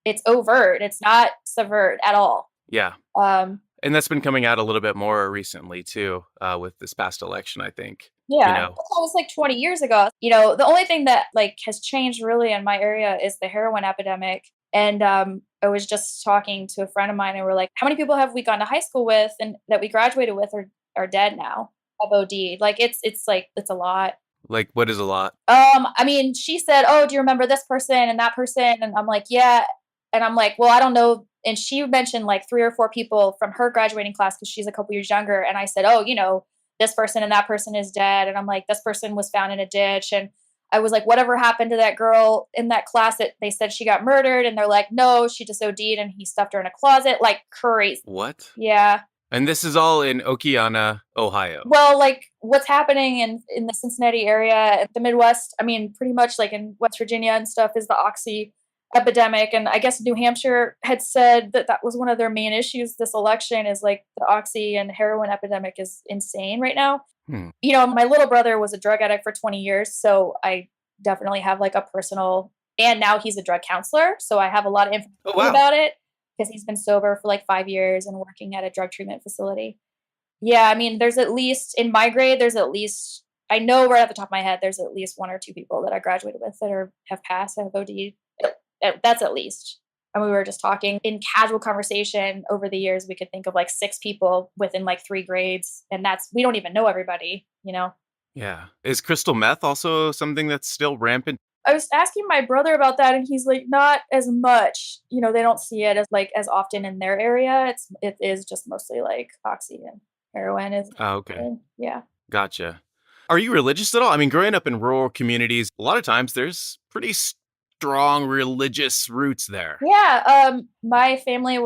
Speaker 2: it's overt. It's not subvert at all.
Speaker 1: Yeah.
Speaker 2: Um,
Speaker 1: And that's been coming out a little bit more recently too, with this past election, I think. You
Speaker 2: yeah, that
Speaker 1: know.
Speaker 2: was like 20 years ago. The only thing that like has changed really in my area is the heroin epidemic. And I was just talking to a friend of mine, and we're like, how many people have we gone to high school with and that we graduated with are dead now? Have OD. Like it's like it's a lot.
Speaker 1: Like, what is a lot?
Speaker 2: I mean, she said, "Oh, do you remember this person and that person?" And I'm like, "Yeah." And I'm like, "Well, I don't know." And she mentioned like 3 or 4 people from her graduating class because she's a couple years younger. And I said, "Oh, this person and that person is dead." And I'm like, "This person was found in a ditch." And I was like, "Whatever happened to that girl in that class that they said she got murdered?" And they're like, "No, she just OD'd and he stuffed her in a closet." Like crazy.
Speaker 1: What?
Speaker 2: Yeah.
Speaker 1: And this is all in Okeana, Ohio.
Speaker 2: Well, like what's happening in the Cincinnati area, the Midwest, I mean, pretty much like in West Virginia and stuff is the oxy epidemic. And I guess New Hampshire had said that that was one of their main issues this election is like the oxy and heroin epidemic is insane right now.
Speaker 1: Hmm.
Speaker 2: My little brother was a drug addict for 20 years. So I definitely have like a personal, and now he's a drug counselor. So I have a lot of information
Speaker 1: Oh, wow.
Speaker 2: about it because he's been sober for like 5 years and working at a drug treatment facility. Yeah, I mean, there's at least in my grade, I know right off the top of my head, there's at least 1 or 2 people that I graduated with that have passed, have OD'd. That's at least. And we were just talking in casual conversation over the years, we could think of like 6 people within like 3 grades. And we don't even know everybody.
Speaker 1: Yeah. Is crystal meth also something that's still rampant?
Speaker 2: I was asking my brother about that and he's like, not as much. They don't see it as like as often in their area. It is just mostly like oxy and heroin is,
Speaker 1: Oh, okay.
Speaker 2: yeah.
Speaker 1: Gotcha. Are you religious at all? I mean, growing up in rural communities, a lot of times there's pretty strong religious roots there.
Speaker 2: Yeah, my family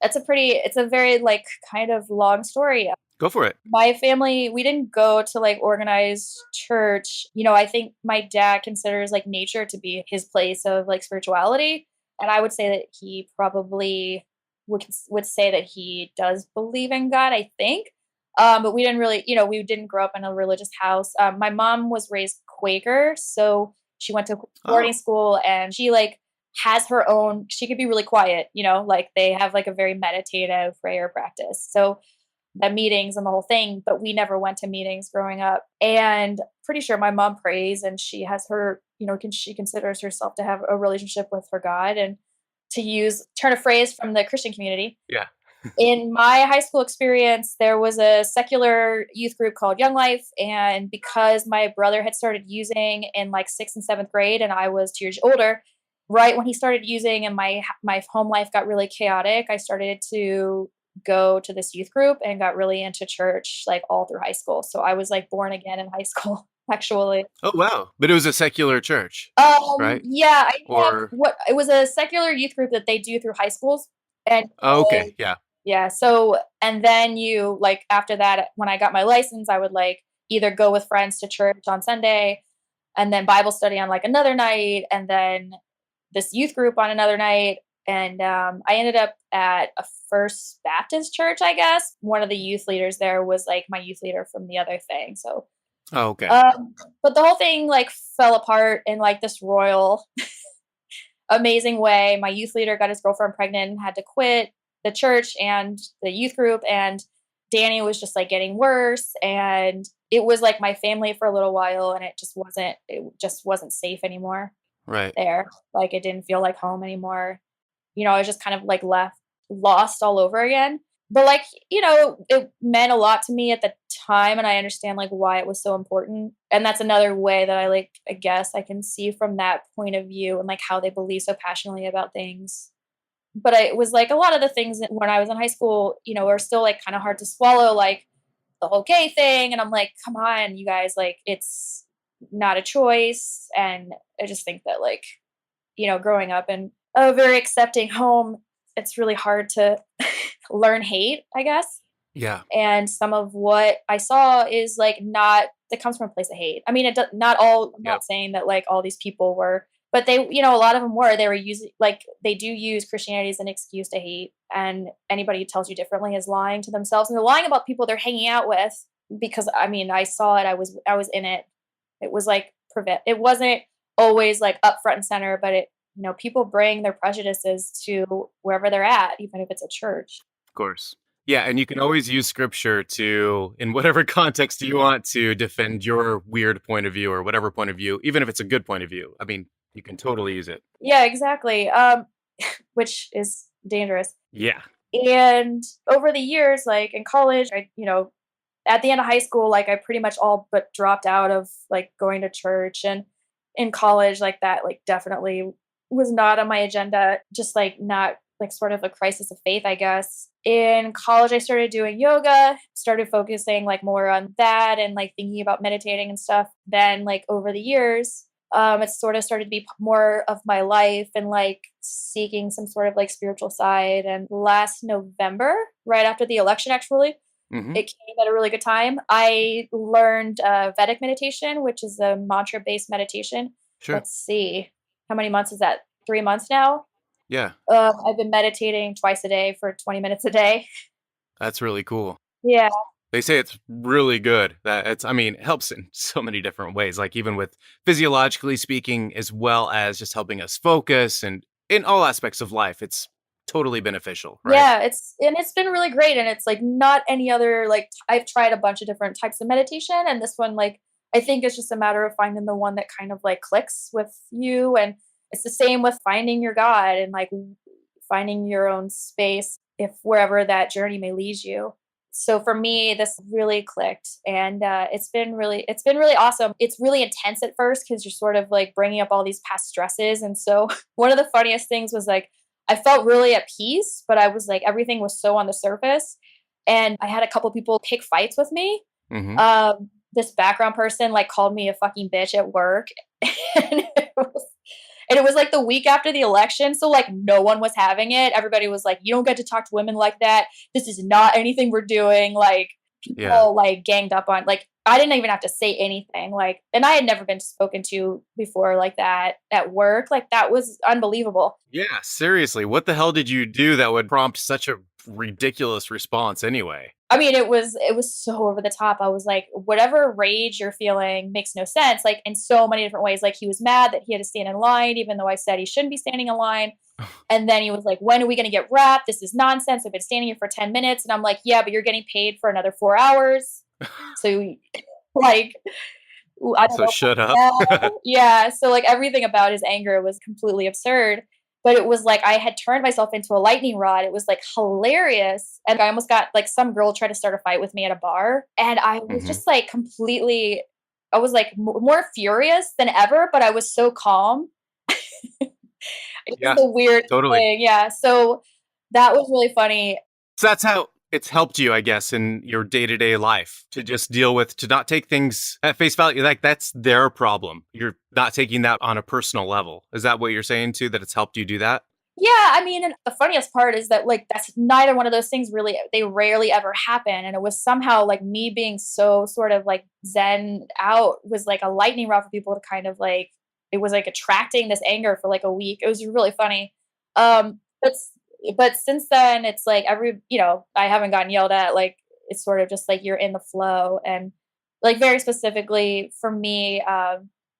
Speaker 2: it's a very like kind of long story.
Speaker 1: Go for it.
Speaker 2: My family, we didn't go to like organized church. I think my dad considers like nature to be his place of like spirituality. And I would say that he probably would say that he does believe in God, I think. But we didn't really, we didn't grow up in a religious house. My mom was raised Quaker, so she went to boarding
Speaker 1: Oh,
Speaker 2: school and she like has her own, she could be really quiet, like they have like a very meditative prayer practice. So the meetings and the whole thing, but we never went to meetings growing up. And pretty sure my mom prays and she has her she considers herself to have a relationship with her God, and to turn a phrase from the Christian community.
Speaker 1: Yeah.
Speaker 2: In my high school experience, there was a secular youth group called Young Life. And because my brother had started using in like 6th and 7th grade, and I was 2 years older, right when he started using and my home life got really chaotic, I started to go to this youth group and got really into church like all through high school. So I was like born again in high school, actually.
Speaker 1: Oh, wow. But it was a secular church, right?
Speaker 2: Yeah, I have
Speaker 1: Or,
Speaker 2: what it was a secular youth group that they do through high schools. And
Speaker 1: oh, okay. Yeah.
Speaker 2: yeah, so and then like after that, when I got my license, I would like either go with friends to church on Sunday, and then Bible study on like another night, and then this youth group on another night. And I ended up at a First Baptist church, I guess. One of the youth leaders there was like my youth leader from the other thing. So,
Speaker 1: Oh, okay.
Speaker 2: but the whole thing like fell apart in like this royal, amazing way. My youth leader got his girlfriend pregnant and had to quit the church and the youth group. And Danny was just like getting worse. And it was like my family for a little while, and it just wasn't safe anymore
Speaker 1: Right.
Speaker 2: there. Like it didn't feel like home anymore. I was just kind of like lost all over again. But like, it meant a lot to me at the time, and I understand like why it was so important. And that's another way that I guess I can see from that point of view, and like how they believe so passionately about things. But it was like a lot of the things when I was in high school, are still like kind of hard to swallow, like the whole gay thing. And I'm like, come on, you guys, like it's not a choice. And I just think that like, growing up in a very accepting home, it's really hard to learn hate, I guess.
Speaker 1: Yeah.
Speaker 2: And some of what I saw is like not that comes from a place of hate. I mean, not all. I'm
Speaker 1: Yep.
Speaker 2: not saying that like all these people were, but they, a lot of them were. They were using like they do use Christianity as an excuse to hate, and anybody who tells you differently is lying to themselves, and they're lying about people they're hanging out with. Because I mean, I saw it. I was in it. It was like It wasn't always like up front and center, but people bring their prejudices to wherever they're at, even if it's a church.
Speaker 1: Of course. Yeah, and you can always use scripture in whatever context you want, to defend your weird point of view or whatever point of view, even if it's a good point of view. I mean, you can totally use it.
Speaker 2: Yeah, exactly. Which is dangerous.
Speaker 1: Yeah.
Speaker 2: And over the years, like in college, at the end of high school, like I pretty much all but dropped out of like going to church. And in college, like that, like definitely was not on my agenda, just like not like sort of a crisis of faith, I guess. In college, I started doing yoga, started focusing like more on that and like thinking about meditating and stuff. Then like over the years, it sort of started to be more of my life and like seeking some sort of like spiritual side. And last November, right after the election, actually, it came at a really good time. I learned Vedic meditation, which is a mantra-based meditation.
Speaker 1: Sure.
Speaker 2: Let's see. How many months is that? 3 months now?
Speaker 1: Yeah.
Speaker 2: I've been meditating twice a day for 20 minutes a day.
Speaker 1: That's really cool.
Speaker 2: Yeah.
Speaker 1: They say it's really good. It helps in so many different ways, like even with physiologically speaking, as well as just helping us focus, and in all aspects of life, it's totally beneficial, right?
Speaker 2: Yeah, it's been really great. And it's like not any other, like I've tried a bunch of different types of meditation, and this one, like, I think it's just a matter of finding the one that kind of like clicks with you. And it's the same with finding your God and like finding your own space, if wherever that journey may lead you. So for me, this really clicked, and it's been really awesome. It's really intense at first because you're sort of like bringing up all these past stresses. And so one of the funniest things was like, I felt really at peace, but I was like, everything was so on the surface. And I had a couple people pick fights with me. This background person like called me a fucking bitch at work. And it was like the week after the election. So like no one was having it. Everybody was like, you don't get to talk to women like that. This is not anything we're doing. Like people like ganged up on, like, I didn't even have to say anything. Like, and I had never been spoken to before like that at work. Like that was unbelievable.
Speaker 1: Yeah, seriously. What the hell did you do that would prompt such a ridiculous response anyway?
Speaker 2: I mean, it was so over the top. I was like, whatever rage you're feeling makes no sense. Like in so many different ways. Like he was mad that he had to stand in line, even though I said he shouldn't be standing in line. And then he was like, when are we going to get wrapped? This is nonsense. I've been standing here for 10 minutes. And I'm like, yeah, but you're getting paid for another 4 hours. So like, I don't
Speaker 1: So
Speaker 2: know.
Speaker 1: shut up.
Speaker 2: Yeah, yeah. So like everything about his anger was completely absurd. But it was like I had turned myself into a lightning rod. It was like hilarious. And I almost got like some girl tried to start a fight with me at a bar. And I was
Speaker 1: Hmm.
Speaker 2: just like completely, I was like more furious than ever, but I was so calm. It was
Speaker 1: Yeah,
Speaker 2: the weirdest
Speaker 1: totally.
Speaker 2: thing. Yeah. So that was really funny.
Speaker 1: So that's how it's helped you, I guess, in your day to day life to just deal with, to not take things at face value. Like that's their problem. You're not taking that on a personal level. Is that what you're saying too? That it's helped you do that?
Speaker 2: Yeah, I mean, and the funniest part is that like that's neither one of those things really they rarely ever happen. And it was somehow like me being so sort of like zen out was like a lightning rod for people to kind of like it was like attracting this anger for like a week. It was really funny. But since then it's like I haven't gotten yelled at. Like it's sort of just like you're in the flow and like very specifically for me,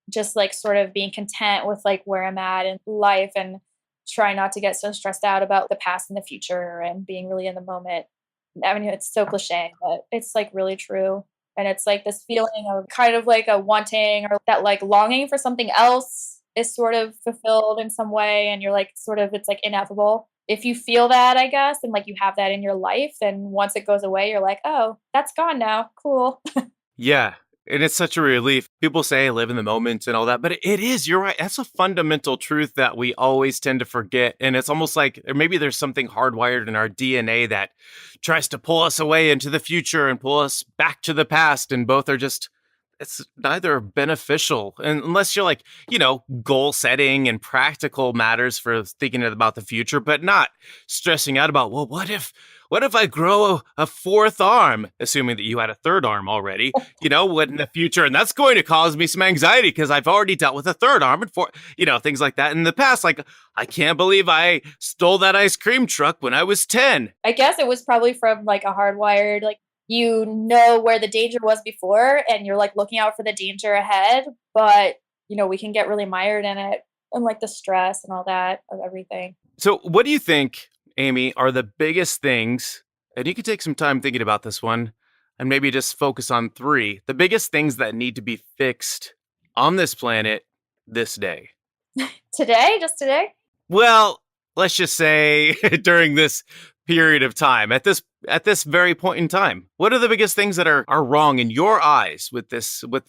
Speaker 2: just like sort of being content with like where I'm at in life and try not to get so stressed out about the past and the future and being really in the moment. I mean, it's so cliche, but it's like really true. And it's like this feeling of kind of like a wanting or that like longing for something else is sort of fulfilled in some way. And you're like, sort of, it's like ineffable. If you feel that, I guess, and like you have that in your life, then once it goes away, you're like, oh, that's gone now. Cool.
Speaker 1: Yeah. And it's such a relief. People say live in the moment and all that, but it is, you're right. That's a fundamental truth that we always tend to forget. And it's almost like or maybe there's something hardwired in our DNA that tries to pull us away into the future and pull us back to the past. And both are just, it's neither beneficial and unless you're like, goal setting and practical matters for thinking about the future, but not stressing out about, well, what if I grow a fourth arm, assuming that you had a third arm already, what in the future? And that's going to cause me some anxiety because I've already dealt with a third arm and things like that in the past. Like, I can't believe I stole that ice cream truck when I was 10.
Speaker 2: I guess it was probably from like a hardwired, like you know where the danger was before and you're like looking out for the danger ahead. But, we can get really mired in it and like the stress and all that of everything.
Speaker 1: So, what do you think, Amy, are the biggest things? And you could take some time thinking about this one and maybe just focus on three the biggest things that need to be fixed on this planet this day.
Speaker 2: Today, just today?
Speaker 1: Well, let's just say during this period of time, at this very point in time, what are the biggest things that are wrong in your eyes with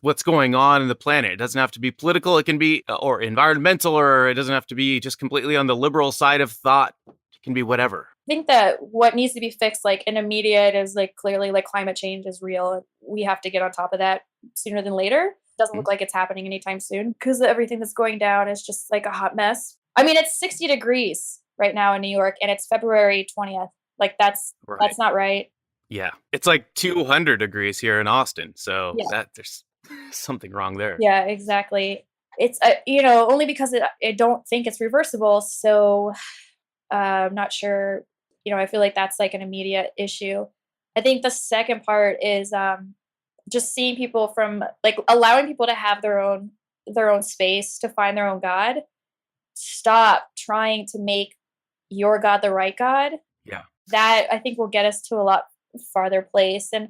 Speaker 1: what's going on in the planet? It doesn't have to be political, it can be or environmental, or it doesn't have to be just completely on the liberal side of thought. It can be whatever.
Speaker 2: I think that what needs to be fixed, like in immediate, is like clearly like climate change is real. We have to get on top of that sooner than later. Doesn't look like it's happening anytime soon because everything that's going down is just like a hot mess. I mean, it's 60 degrees right now in New York and it's February 20th. Like
Speaker 1: Right.
Speaker 2: that's not right.
Speaker 1: Yeah. It's like 200 degrees here in Austin. So
Speaker 2: Yeah.
Speaker 1: that there's something wrong there.
Speaker 2: Yeah, exactly. It's only because I don't think it's reversible. So I'm not sure. I feel like that's like an immediate issue. I think the second part is just seeing people from like allowing people to have their own space to find their own God. Stop trying to make your God the right God.
Speaker 1: Yeah.
Speaker 2: That I think will get us to a lot farther place and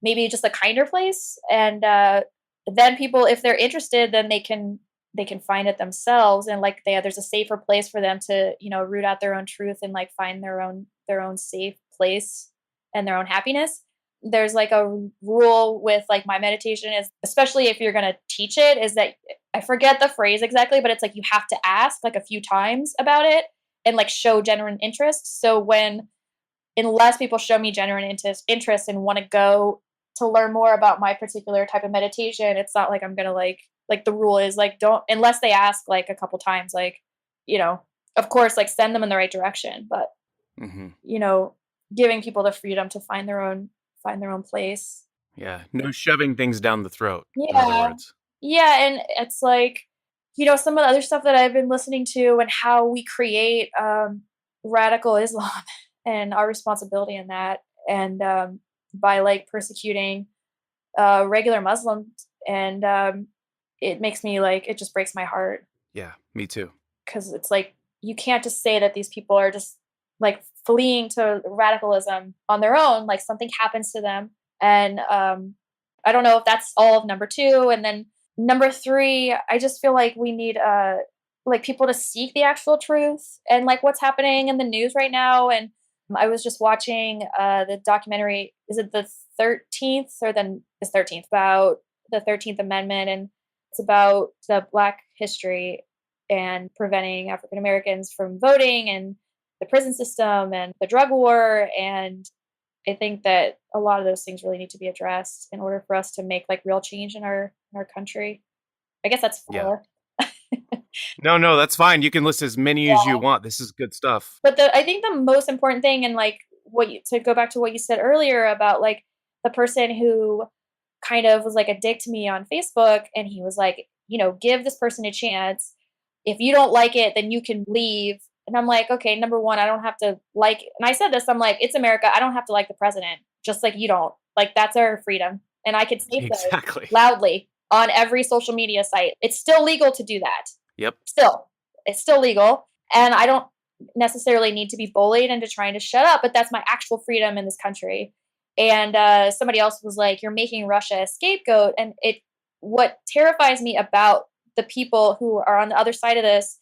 Speaker 2: maybe just a kinder place. And then people, if they're interested, then they can find it themselves and like there's a safer place for them to root out their own truth and like find their own safe place and their own happiness. There's like a rule with like my meditation is, especially if you're going to teach it, is that I forget the phrase exactly, but it's like you have to ask like a few times about it and like show genuine interest. So unless people show me genuine interest and want to go to learn more about my particular type of meditation, it's not like I'm going to like the rule is like don't unless they ask like a couple times, like, of course, like send them in the right direction, but
Speaker 1: Hmm.
Speaker 2: you know, giving people the freedom to find their own place.
Speaker 1: Yeah. No shoving things down the throat, in other
Speaker 2: Yeah.
Speaker 1: words.
Speaker 2: Yeah, and it's like, some of the other stuff that I've been listening to and how we create radical Islam and our responsibility in that and by like persecuting regular Muslims and it makes me like it just breaks my heart
Speaker 1: Yeah. Me too.
Speaker 2: because it's like you can't just say that these people are just like fleeing to radicalism on their own, like something happens to them and I don't know if that's all of number two. And then Number three, I just feel like we need like people to seek the actual truth and like what's happening in the news right now. And I was just watching the documentary. Is it the 13th or then the 13th about the 13th Amendment? And it's about the Black history and preventing African Americans from voting and the prison system and the drug war. And I think that a lot of those things really need to be addressed in order for us to make like real change in our country. I guess that's
Speaker 1: Yeah.
Speaker 2: 4.
Speaker 1: No, that's fine. You can list as many as you
Speaker 2: Yeah.
Speaker 1: want. This is good stuff.
Speaker 2: But I think the most important thing and like what you to go back to what you said earlier about like the person who kind of was like a dick to me on Facebook and he was like, give this person a chance. If you don't like it, then you can leave. And I'm like, okay, number one, I don't have to like, and I said this, I'm like, it's America. I don't have to like the president, just like you don't. Like, that's our freedom. And I could say so
Speaker 1: Exactly.
Speaker 2: loudly on every social media site. It's still legal to do that.
Speaker 1: Yep.
Speaker 2: Still, it's still legal. And I don't necessarily need to be bullied into trying to shut up, but that's my actual freedom in this country. And somebody else was like, you're making Russia a scapegoat. And what terrifies me about the people who are on the other side of this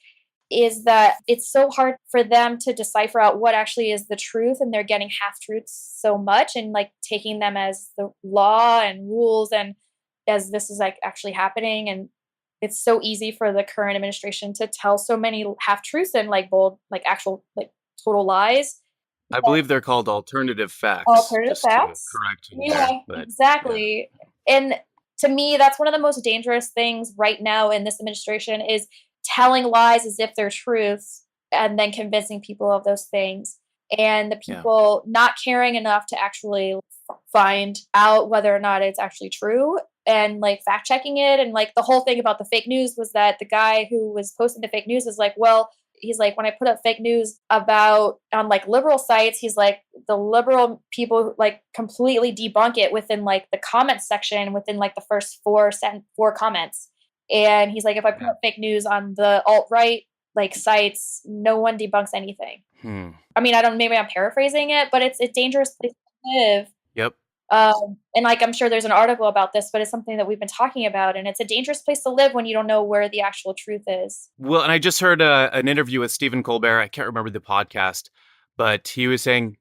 Speaker 2: is that it's so hard for them to decipher out what actually is the truth, and they're getting half truths so much and like taking them as the law and rules and as this is like actually happening. And it's so easy for the current administration to tell so many half truths and like bold, like actual, like total lies.
Speaker 1: I believe they're called alternative facts,
Speaker 2: Alternative
Speaker 1: just to
Speaker 2: facts.
Speaker 1: correct you
Speaker 2: Yeah,
Speaker 1: there. But
Speaker 2: exactly. And to me, that's one of the most dangerous things right now in this administration is telling lies as if they're truths and then convincing people of those things. And the
Speaker 1: yeah,
Speaker 2: people not caring enough to actually find out whether or not it's actually true and like fact checking it. And like the whole thing about the fake news was that the guy who was posting the fake news is like, well, he's like, when I put up fake news about on like liberal sites, he's like, the liberal people like completely debunk it within like the comments section within like the first four comments. And he's like, if I put
Speaker 1: yeah.
Speaker 2: up fake news on the alt right like sites, no one debunks anything. I mean, I don't, maybe I'm paraphrasing it, but it's a dangerous place to live.
Speaker 1: Yep.
Speaker 2: And like, I'm sure there's an article about this, but it's something that we've been talking about. And it's a dangerous place to live when you don't know where the actual truth is.
Speaker 1: Well, and I just heard an interview with Stephen Colbert. I can't remember the podcast, but he was saying,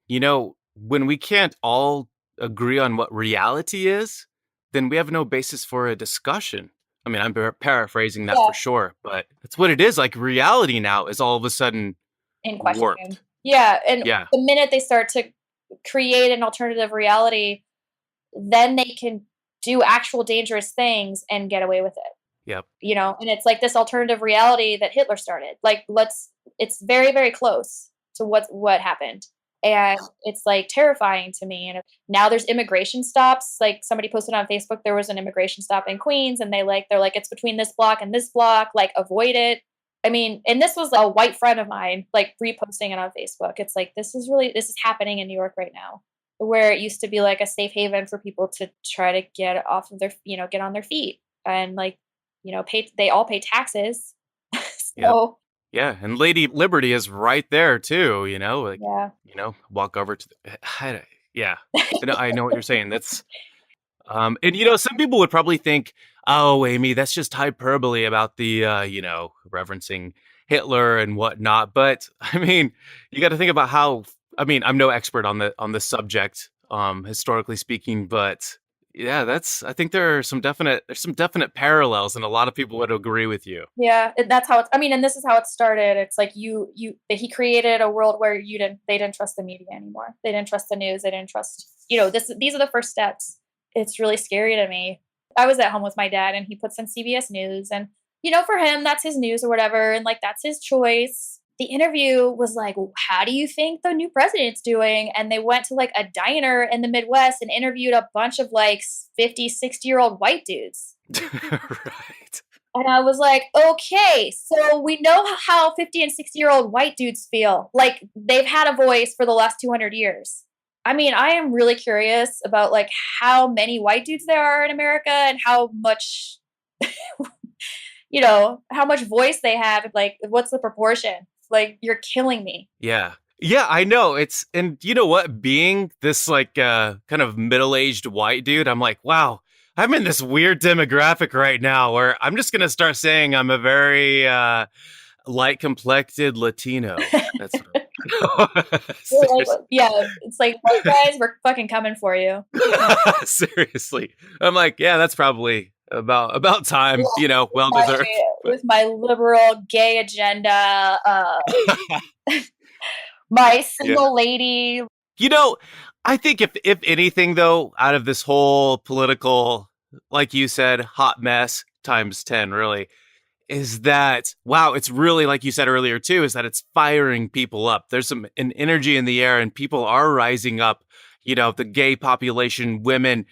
Speaker 1: when we can't all agree on what reality is, then we have no basis for a discussion. I mean, I'm paraphrasing that
Speaker 2: Yeah.
Speaker 1: for sure, but that's what it is. Like reality now is all of a sudden
Speaker 2: In question.
Speaker 1: warped.
Speaker 2: Yeah. And
Speaker 1: Yeah.
Speaker 2: the minute they start to create an alternative reality, then they can do actual dangerous things and get away with it.
Speaker 1: Yep.
Speaker 2: And it's like this alternative reality that Hitler started. Like, it's very, very close to what happened. And it's like terrifying to me. And now there's immigration stops. Like somebody posted on Facebook, there was an immigration stop in Queens and they're like, it's between this block and this block, like avoid it. I mean, and this was a white friend of mine, like reposting it on Facebook. It's like, this is happening in New York right now, where it used to be like a safe haven for people to try to get off of their, get on their feet and like, they all pay taxes. So
Speaker 1: Yeah, and Lady Liberty is right there too,
Speaker 2: yeah.
Speaker 1: Walk over to yeah. I know what you're saying. That's and some people would probably think, "Oh, Amy, that's just hyperbole about the reverencing Hitler and whatnot." But I mean, you got to think about how I'm no expert on the subject historically speaking, but yeah, I think there's some definite parallels, and a lot of people would agree with you.
Speaker 2: Yeah, that's how it's. I mean, and this is how it started. It's like he created a world where they didn't trust the media anymore. They didn't trust the news. They didn't trust, these are the first steps. It's really scary to me. I was at home with my dad and he puts on CBS News and, for him, that's his news or whatever. And like, that's his choice. The interview was like, how do you think the new president's doing? And they went to like a diner in the Midwest and interviewed a bunch of like 50, 60-year-old white dudes.
Speaker 1: Right.
Speaker 2: And I was like, okay, so we know how 50 and 60-year-old white dudes feel. Like they've had a voice for the last 200 years. I mean, I am really curious about like how many white dudes there are in America and how much, how much voice they have. Like, what's the proportion? Like, you're killing me.
Speaker 1: Yeah. Yeah, I know. And you know what? Being this like kind of middle-aged white dude, I'm like, wow, I'm in this weird demographic right now where I'm just gonna start saying I'm a very light complected Latino. That's
Speaker 2: We're
Speaker 1: seriously.
Speaker 2: like, yeah, it's like white guys, we're fucking coming for you.
Speaker 1: Seriously. I'm like, yeah, that's probably about
Speaker 2: Yeah,
Speaker 1: time,
Speaker 2: with
Speaker 1: well
Speaker 2: my
Speaker 1: deserved. But
Speaker 2: with my liberal gay agenda, my
Speaker 1: yeah.
Speaker 2: single lady.
Speaker 1: You know, I think if anything though, out of this whole political, like you said, hot mess times 10 really, is that wow, it's really like you said earlier too, is that it's firing people up. There's an energy in the air and people are rising up, the gay population, women,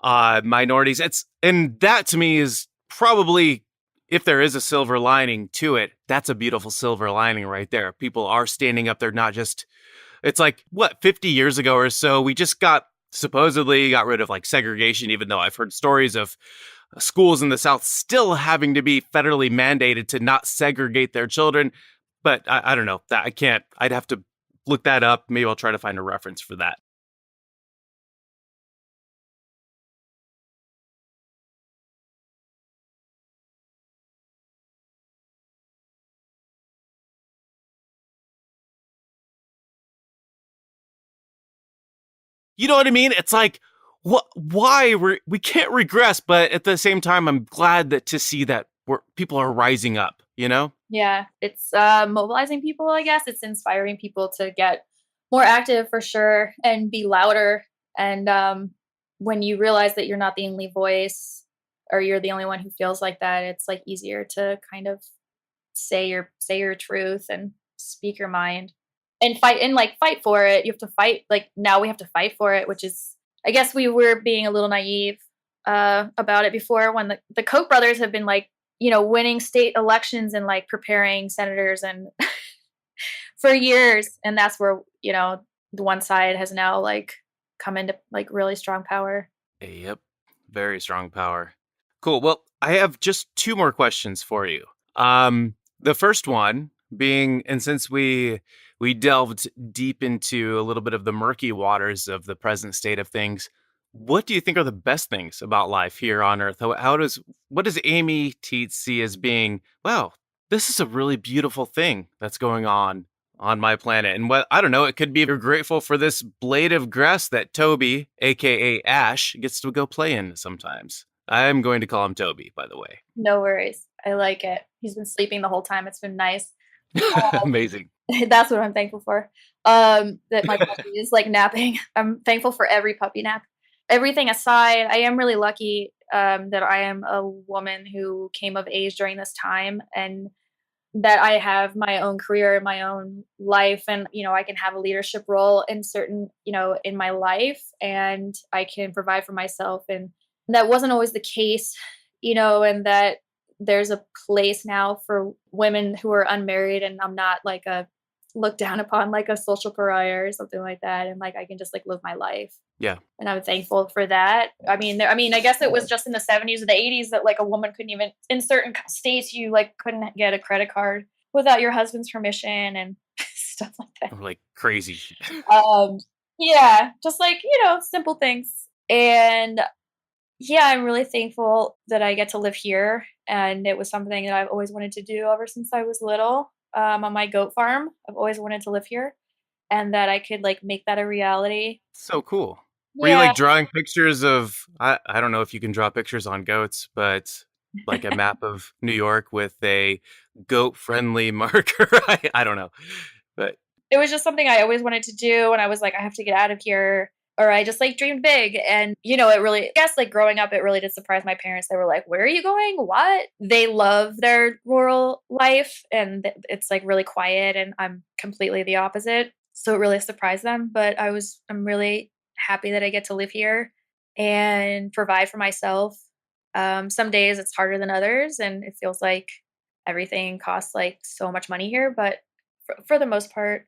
Speaker 1: minorities. And that to me is probably, if there is a silver lining to it, that's a beautiful silver lining right there. People are standing up. They're not just, it's like what, 50 years ago or so, we just supposedly got rid of like segregation, even though I've heard stories of schools in the South still having to be federally mandated to not segregate their children. But I don't know that I can't. I'd have to look that up. Maybe I'll try to find a reference for that. You know what I mean? It's like, what? Why we can't regress, but at the same time, I'm glad that to see that people are rising up.
Speaker 2: Yeah, it's mobilizing people, I guess. It's inspiring people to get more active for sure and be louder. And when you realize that you're not the only voice or you're the only one who feels like that, it's like easier to kind of say your truth and speak your mind and fight for it. You have to fight, like now we have to fight for it, which is, I guess we were being a little naive about it before, when the Koch brothers have been like, winning state elections and like preparing senators and for years. And that's where, the one side has now like come into like really strong power.
Speaker 1: Yep. Very strong power. Cool. Well, I have just two more questions for you. The first one being, and since we delved deep into a little bit of the murky waters of the present state of things, what do you think are the best things about life here on Earth? What does Amy Teets see as being, wow, this is a really beautiful thing that's going on my planet? And what, I don't know, it could be you're grateful for this blade of grass that Toby, aka Ash, gets to go play in sometimes. I'm going to call him Toby, by the way.
Speaker 2: No worries. I like it. He's been sleeping the whole time. It's been nice.
Speaker 1: Amazing.
Speaker 2: That's what I'm thankful for. That my puppy is like napping. I'm thankful for every puppy nap. Everything aside, I am really lucky that I am a woman who came of age during this time, and that I have my own career, my own life, and I can have a leadership role in certain, in my life, and I can provide for myself. And that wasn't always the case, and that there's a place now for women who are unmarried, and I'm not like a looked down upon like a social pariah or something like that, and like I can just like live my life.
Speaker 1: Yeah.
Speaker 2: And I'm thankful for that. I mean, I guess it was just in the 70s or the 80s that like a woman couldn't even, in certain states, you like couldn't get a credit card without your husband's permission and stuff like that.
Speaker 1: Or like crazy.
Speaker 2: Um, yeah, just like, simple things. And yeah, I'm really thankful that I get to live here. And it was something that I've always wanted to do ever since I was little. On my goat farm, I've always wanted to live here, and that I could like make that a reality.
Speaker 1: So cool. Were you
Speaker 2: Yeah.
Speaker 1: like drawing pictures of, I don't know if you can draw pictures on goats, but like a map of New York with a goat friendly marker? I don't know. But
Speaker 2: It was just something I always wanted to do, and I was like, I have to get out of here. Or I just like dreamed big. And, it really, I guess like growing up, it really did surprise my parents. They were like, where are you going? What? They love their rural life, and it's like really quiet, and I'm completely the opposite. So it really surprised them. But I'm really happy that I get to live here and provide for myself. Some days it's harder than others, and it feels like everything costs like so much money here. But for the most part,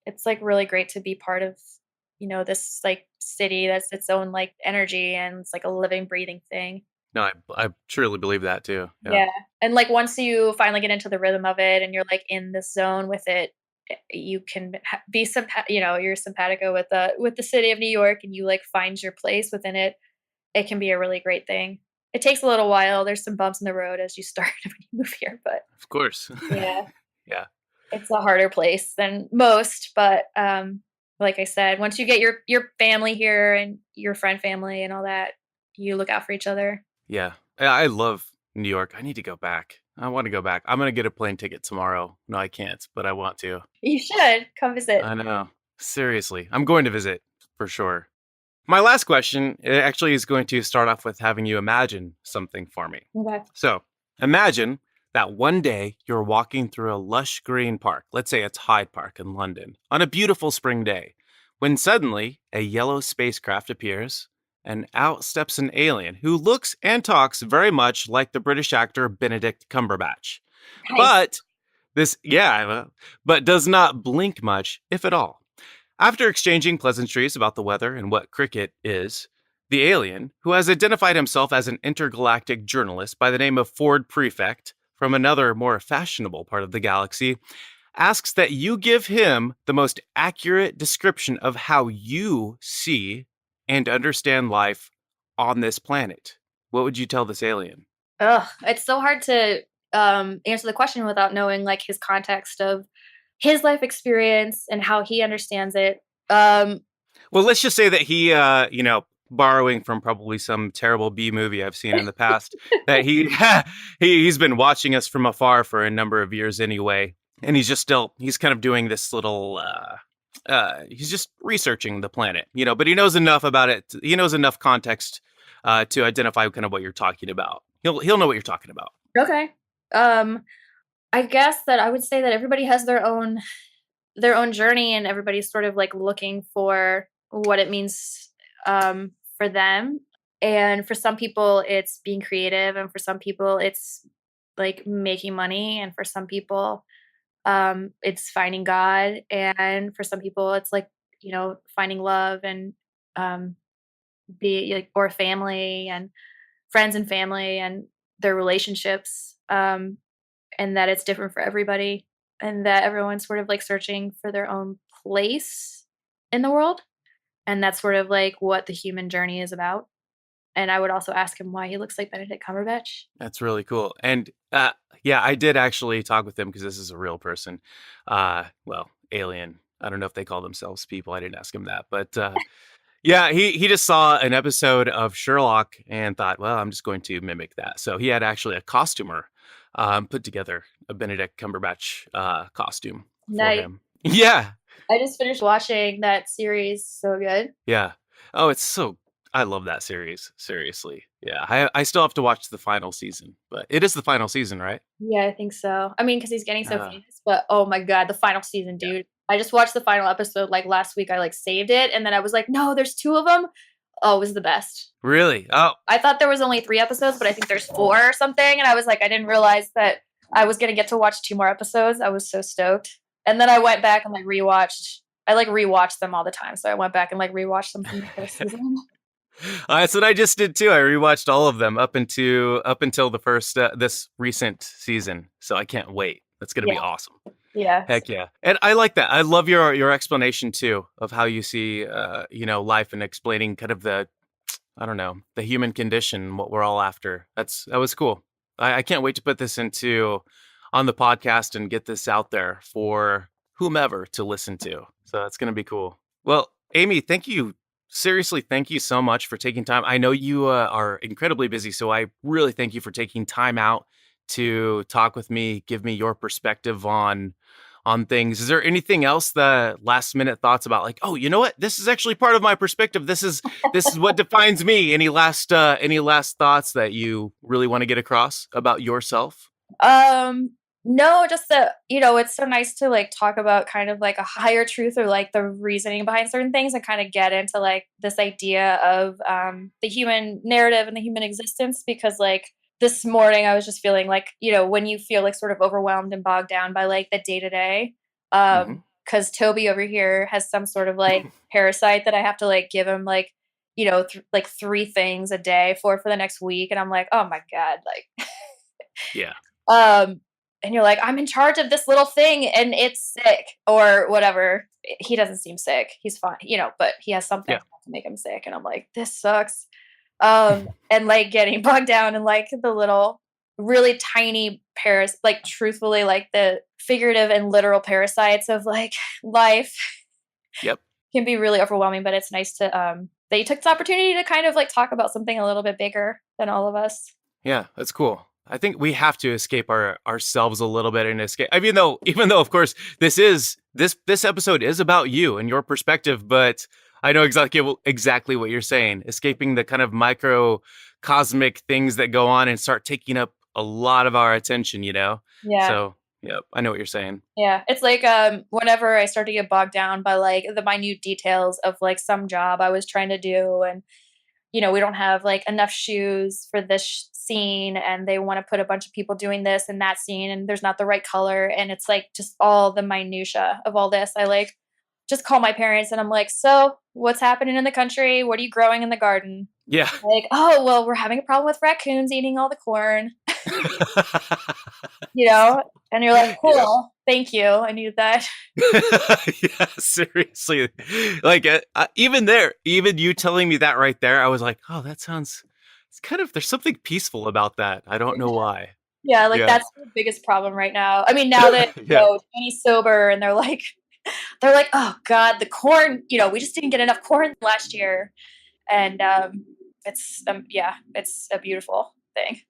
Speaker 2: it's like really great to be part of, this like city that's its own like energy, and it's like a living, breathing thing.
Speaker 1: no, I truly believe that too. Yeah.
Speaker 2: Yeah. And like once you finally get into the rhythm of it and you're like in this zone with it, you can be you're simpatico with the city of New York, and you like find your place within it. it can be a really great thing. It takes a little while. There's some bumps in the road as you start when you move here, but
Speaker 1: Of course.
Speaker 2: yeah,
Speaker 1: Yeah.
Speaker 2: it's a harder place than most. But like I said, once you get your family here and your friend family and all that, you look out for each other.
Speaker 1: Yeah. I love New York. I need to go back. I want to go back. I'm going to get a plane ticket tomorrow. No, I can't, but I want to.
Speaker 2: You should come visit.
Speaker 1: I know. Seriously. I'm going to visit for sure. My last question actually is going to start off with having you imagine something for me.
Speaker 2: Okay.
Speaker 1: So imagine that one day you're walking through a lush green park, let's say it's Hyde Park in London, on a beautiful spring day, when suddenly a yellow spacecraft appears and out steps an alien who looks and talks very much like the British actor Benedict Cumberbatch.
Speaker 2: Nice.
Speaker 1: But but does not blink much, if at all. After exchanging pleasantries about the weather and what cricket is, the alien, who has identified himself as an intergalactic journalist by the name of Ford Prefect from another more fashionable part of the galaxy, asks that you give him the most accurate description of how you see and understand life on this planet. What would you tell this alien?
Speaker 2: Ugh, it's so hard to answer the question without knowing like his context of his life experience and how he understands it.
Speaker 1: Well, let's just say that he, borrowing from probably some terrible B movie I've seen in the past, that he's been watching us from afar for a number of years anyway, and he's kind of doing this little, he's just researching the planet, but he knows enough about it. He knows enough context to identify kind of what you're talking about. He'll know what you're talking about.
Speaker 2: Okay. Um, I guess that I would say that everybody has their own journey and everybody's sort of like looking for what it means for them. And for some people it's being creative and for some people it's like making money and for some people it's finding God and for some people it's like, finding love and um be like or family and friends and family and their relationships. And that it's different for everybody and that everyone's sort of like searching for their own place in the world. And that's sort of like what the human journey is about. And I would also ask him why he looks like Benedict Cumberbatch.
Speaker 1: That's really cool. And yeah, I did actually talk with him because this is a real person. Alien. I don't know if they call themselves people. I didn't ask him that. But yeah, he just saw an episode of Sherlock and thought, well, I'm just going to mimic that. So he had actually a costumer put together a Benedict Cumberbatch costume for
Speaker 2: Nice.
Speaker 1: him. Yeah.
Speaker 2: I just finished watching that series. So good.
Speaker 1: Yeah. Oh, I love that series. Seriously. Yeah. I still have to watch the final season, but it is the final season, right?
Speaker 2: Yeah, I think so. I mean, because he's getting so
Speaker 1: Uh,
Speaker 2: famous, but oh my God, the final season,
Speaker 1: yeah.
Speaker 2: dude. I just watched the final episode like last week. I like saved it and then I was like, no, there's two of them. Oh, it was the best.
Speaker 1: Really? Oh,
Speaker 2: I thought there was only 3 episodes, but I think there's 4 or something, and I was like, I didn't realize that I was gonna get to watch 2 more episodes. I was so stoked. And then I went back and, like, rewatched I, like, rewatch them all the time, so I went back and, like, rewatched them from the first season.
Speaker 1: that's what I just did too. I rewatched all of them up until the first this recent season. So I can't wait. That's gonna be
Speaker 2: Yeah,
Speaker 1: awesome.
Speaker 2: yeah.
Speaker 1: Heck yeah. And I like that. I love your explanation too of how you see life and explaining kind of I don't know, the human condition, what we're all after. That was cool. I can't wait to put this on the podcast and get this out there for whomever to listen to. So that's gonna be cool. Well, Amy, thank you. Seriously, thank you so much for taking time. I know you are incredibly busy, so I really thank you for taking time out to talk with me, give me your perspective on things. Is there anything else, the last minute thoughts about like, oh, you know what? This is actually part of my perspective. This is what defines me. Any last thoughts that you really want to get across about yourself?
Speaker 2: No, just that, it's so nice to, like, talk about kind of, like, a higher truth or, like, the reasoning behind certain things and kinda get into, like, this idea of, the human narrative and the human existence because, like, this morning I was just feeling like, when you feel, like, sort of overwhelmed and bogged down by, like, the day to day,
Speaker 1: Hmm.
Speaker 2: because Toby over here has some sort of, like, parasite that I have to, like, give him, like, like, 3 things a day for the next week, and I'm like, "Oh my god," like
Speaker 1: Yeah.
Speaker 2: Um, and you're like, "I'm in charge of this little thing and it's sick," or whatever. He doesn't seem sick. He's fine, but he has something
Speaker 1: Yeah.
Speaker 2: to make him sick, and I'm like, "This sucks." And like getting bogged down in like the little really tiny like truthfully like the figurative and literal parasites of like life
Speaker 1: Yep.
Speaker 2: can be really overwhelming, but it's nice to that you took this opportunity to kind of like talk about something a little bit bigger than all of us.
Speaker 1: Yeah, that's cool. I think we have to escape ourselves a little bit and escape. I mean, even though, of course, this episode is about you and your perspective, but I know exactly what you're saying. Escaping the kind of microcosmic things that go on and start taking up a lot of our attention.
Speaker 2: Yeah.
Speaker 1: So, yeah, I know what you're saying.
Speaker 2: Yeah, it's like whenever I start to get bogged down by like the minute details of like some job I was trying to do, and we don't have like enough shoes for this scene, and they want to put a bunch of people doing this and that scene, and there's not the right color, and it's like just all the minutia of all this. I like just call my parents and I'm like, so what's happening in the country? What are you growing in the garden?
Speaker 1: Yeah.
Speaker 2: Like, oh, well, we're having a problem with raccoons eating all the corn. And you're like, cool, yeah. Thank you. I needed that.
Speaker 1: Yeah, seriously. Like even you telling me that right there, I was like, oh, it's kind of, there's something peaceful about that. I don't know why.
Speaker 2: Yeah, like that's the biggest problem right now. I mean, now that Danny's sober and they're like, oh God, the corn, we just didn't get enough corn last year. And it's a beautiful thing.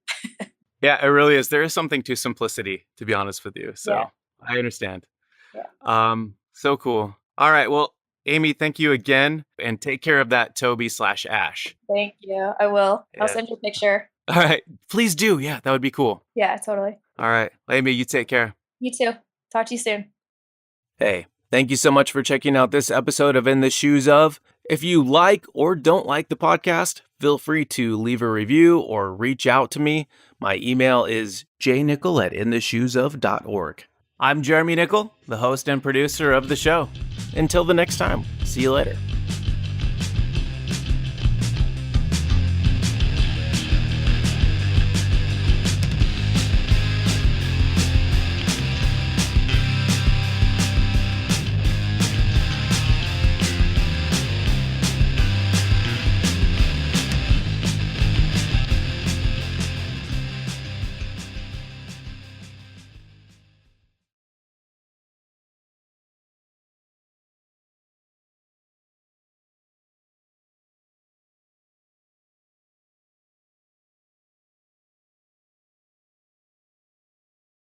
Speaker 1: Yeah, it really is. There is something to simplicity, to be honest with you. So I understand.
Speaker 2: Yeah.
Speaker 1: So cool. All right. Well, Amy, thank you again, and take care of that Toby/Ash.
Speaker 2: Thank you. I will. Yeah. I'll send you a picture.
Speaker 1: All right. Please do. Yeah, that would be cool.
Speaker 2: Yeah, totally.
Speaker 1: All right. Amy, you take care.
Speaker 2: You too. Talk to you soon.
Speaker 1: Hey, thank you so much for checking out this episode of In the Shoes Of. If you like or don't like the podcast, feel free to leave a review or reach out to me. My email is jnickel@intheshoesof.org. I'm Jeremy Nickel, the host and producer of the show. Until the next time, see you later.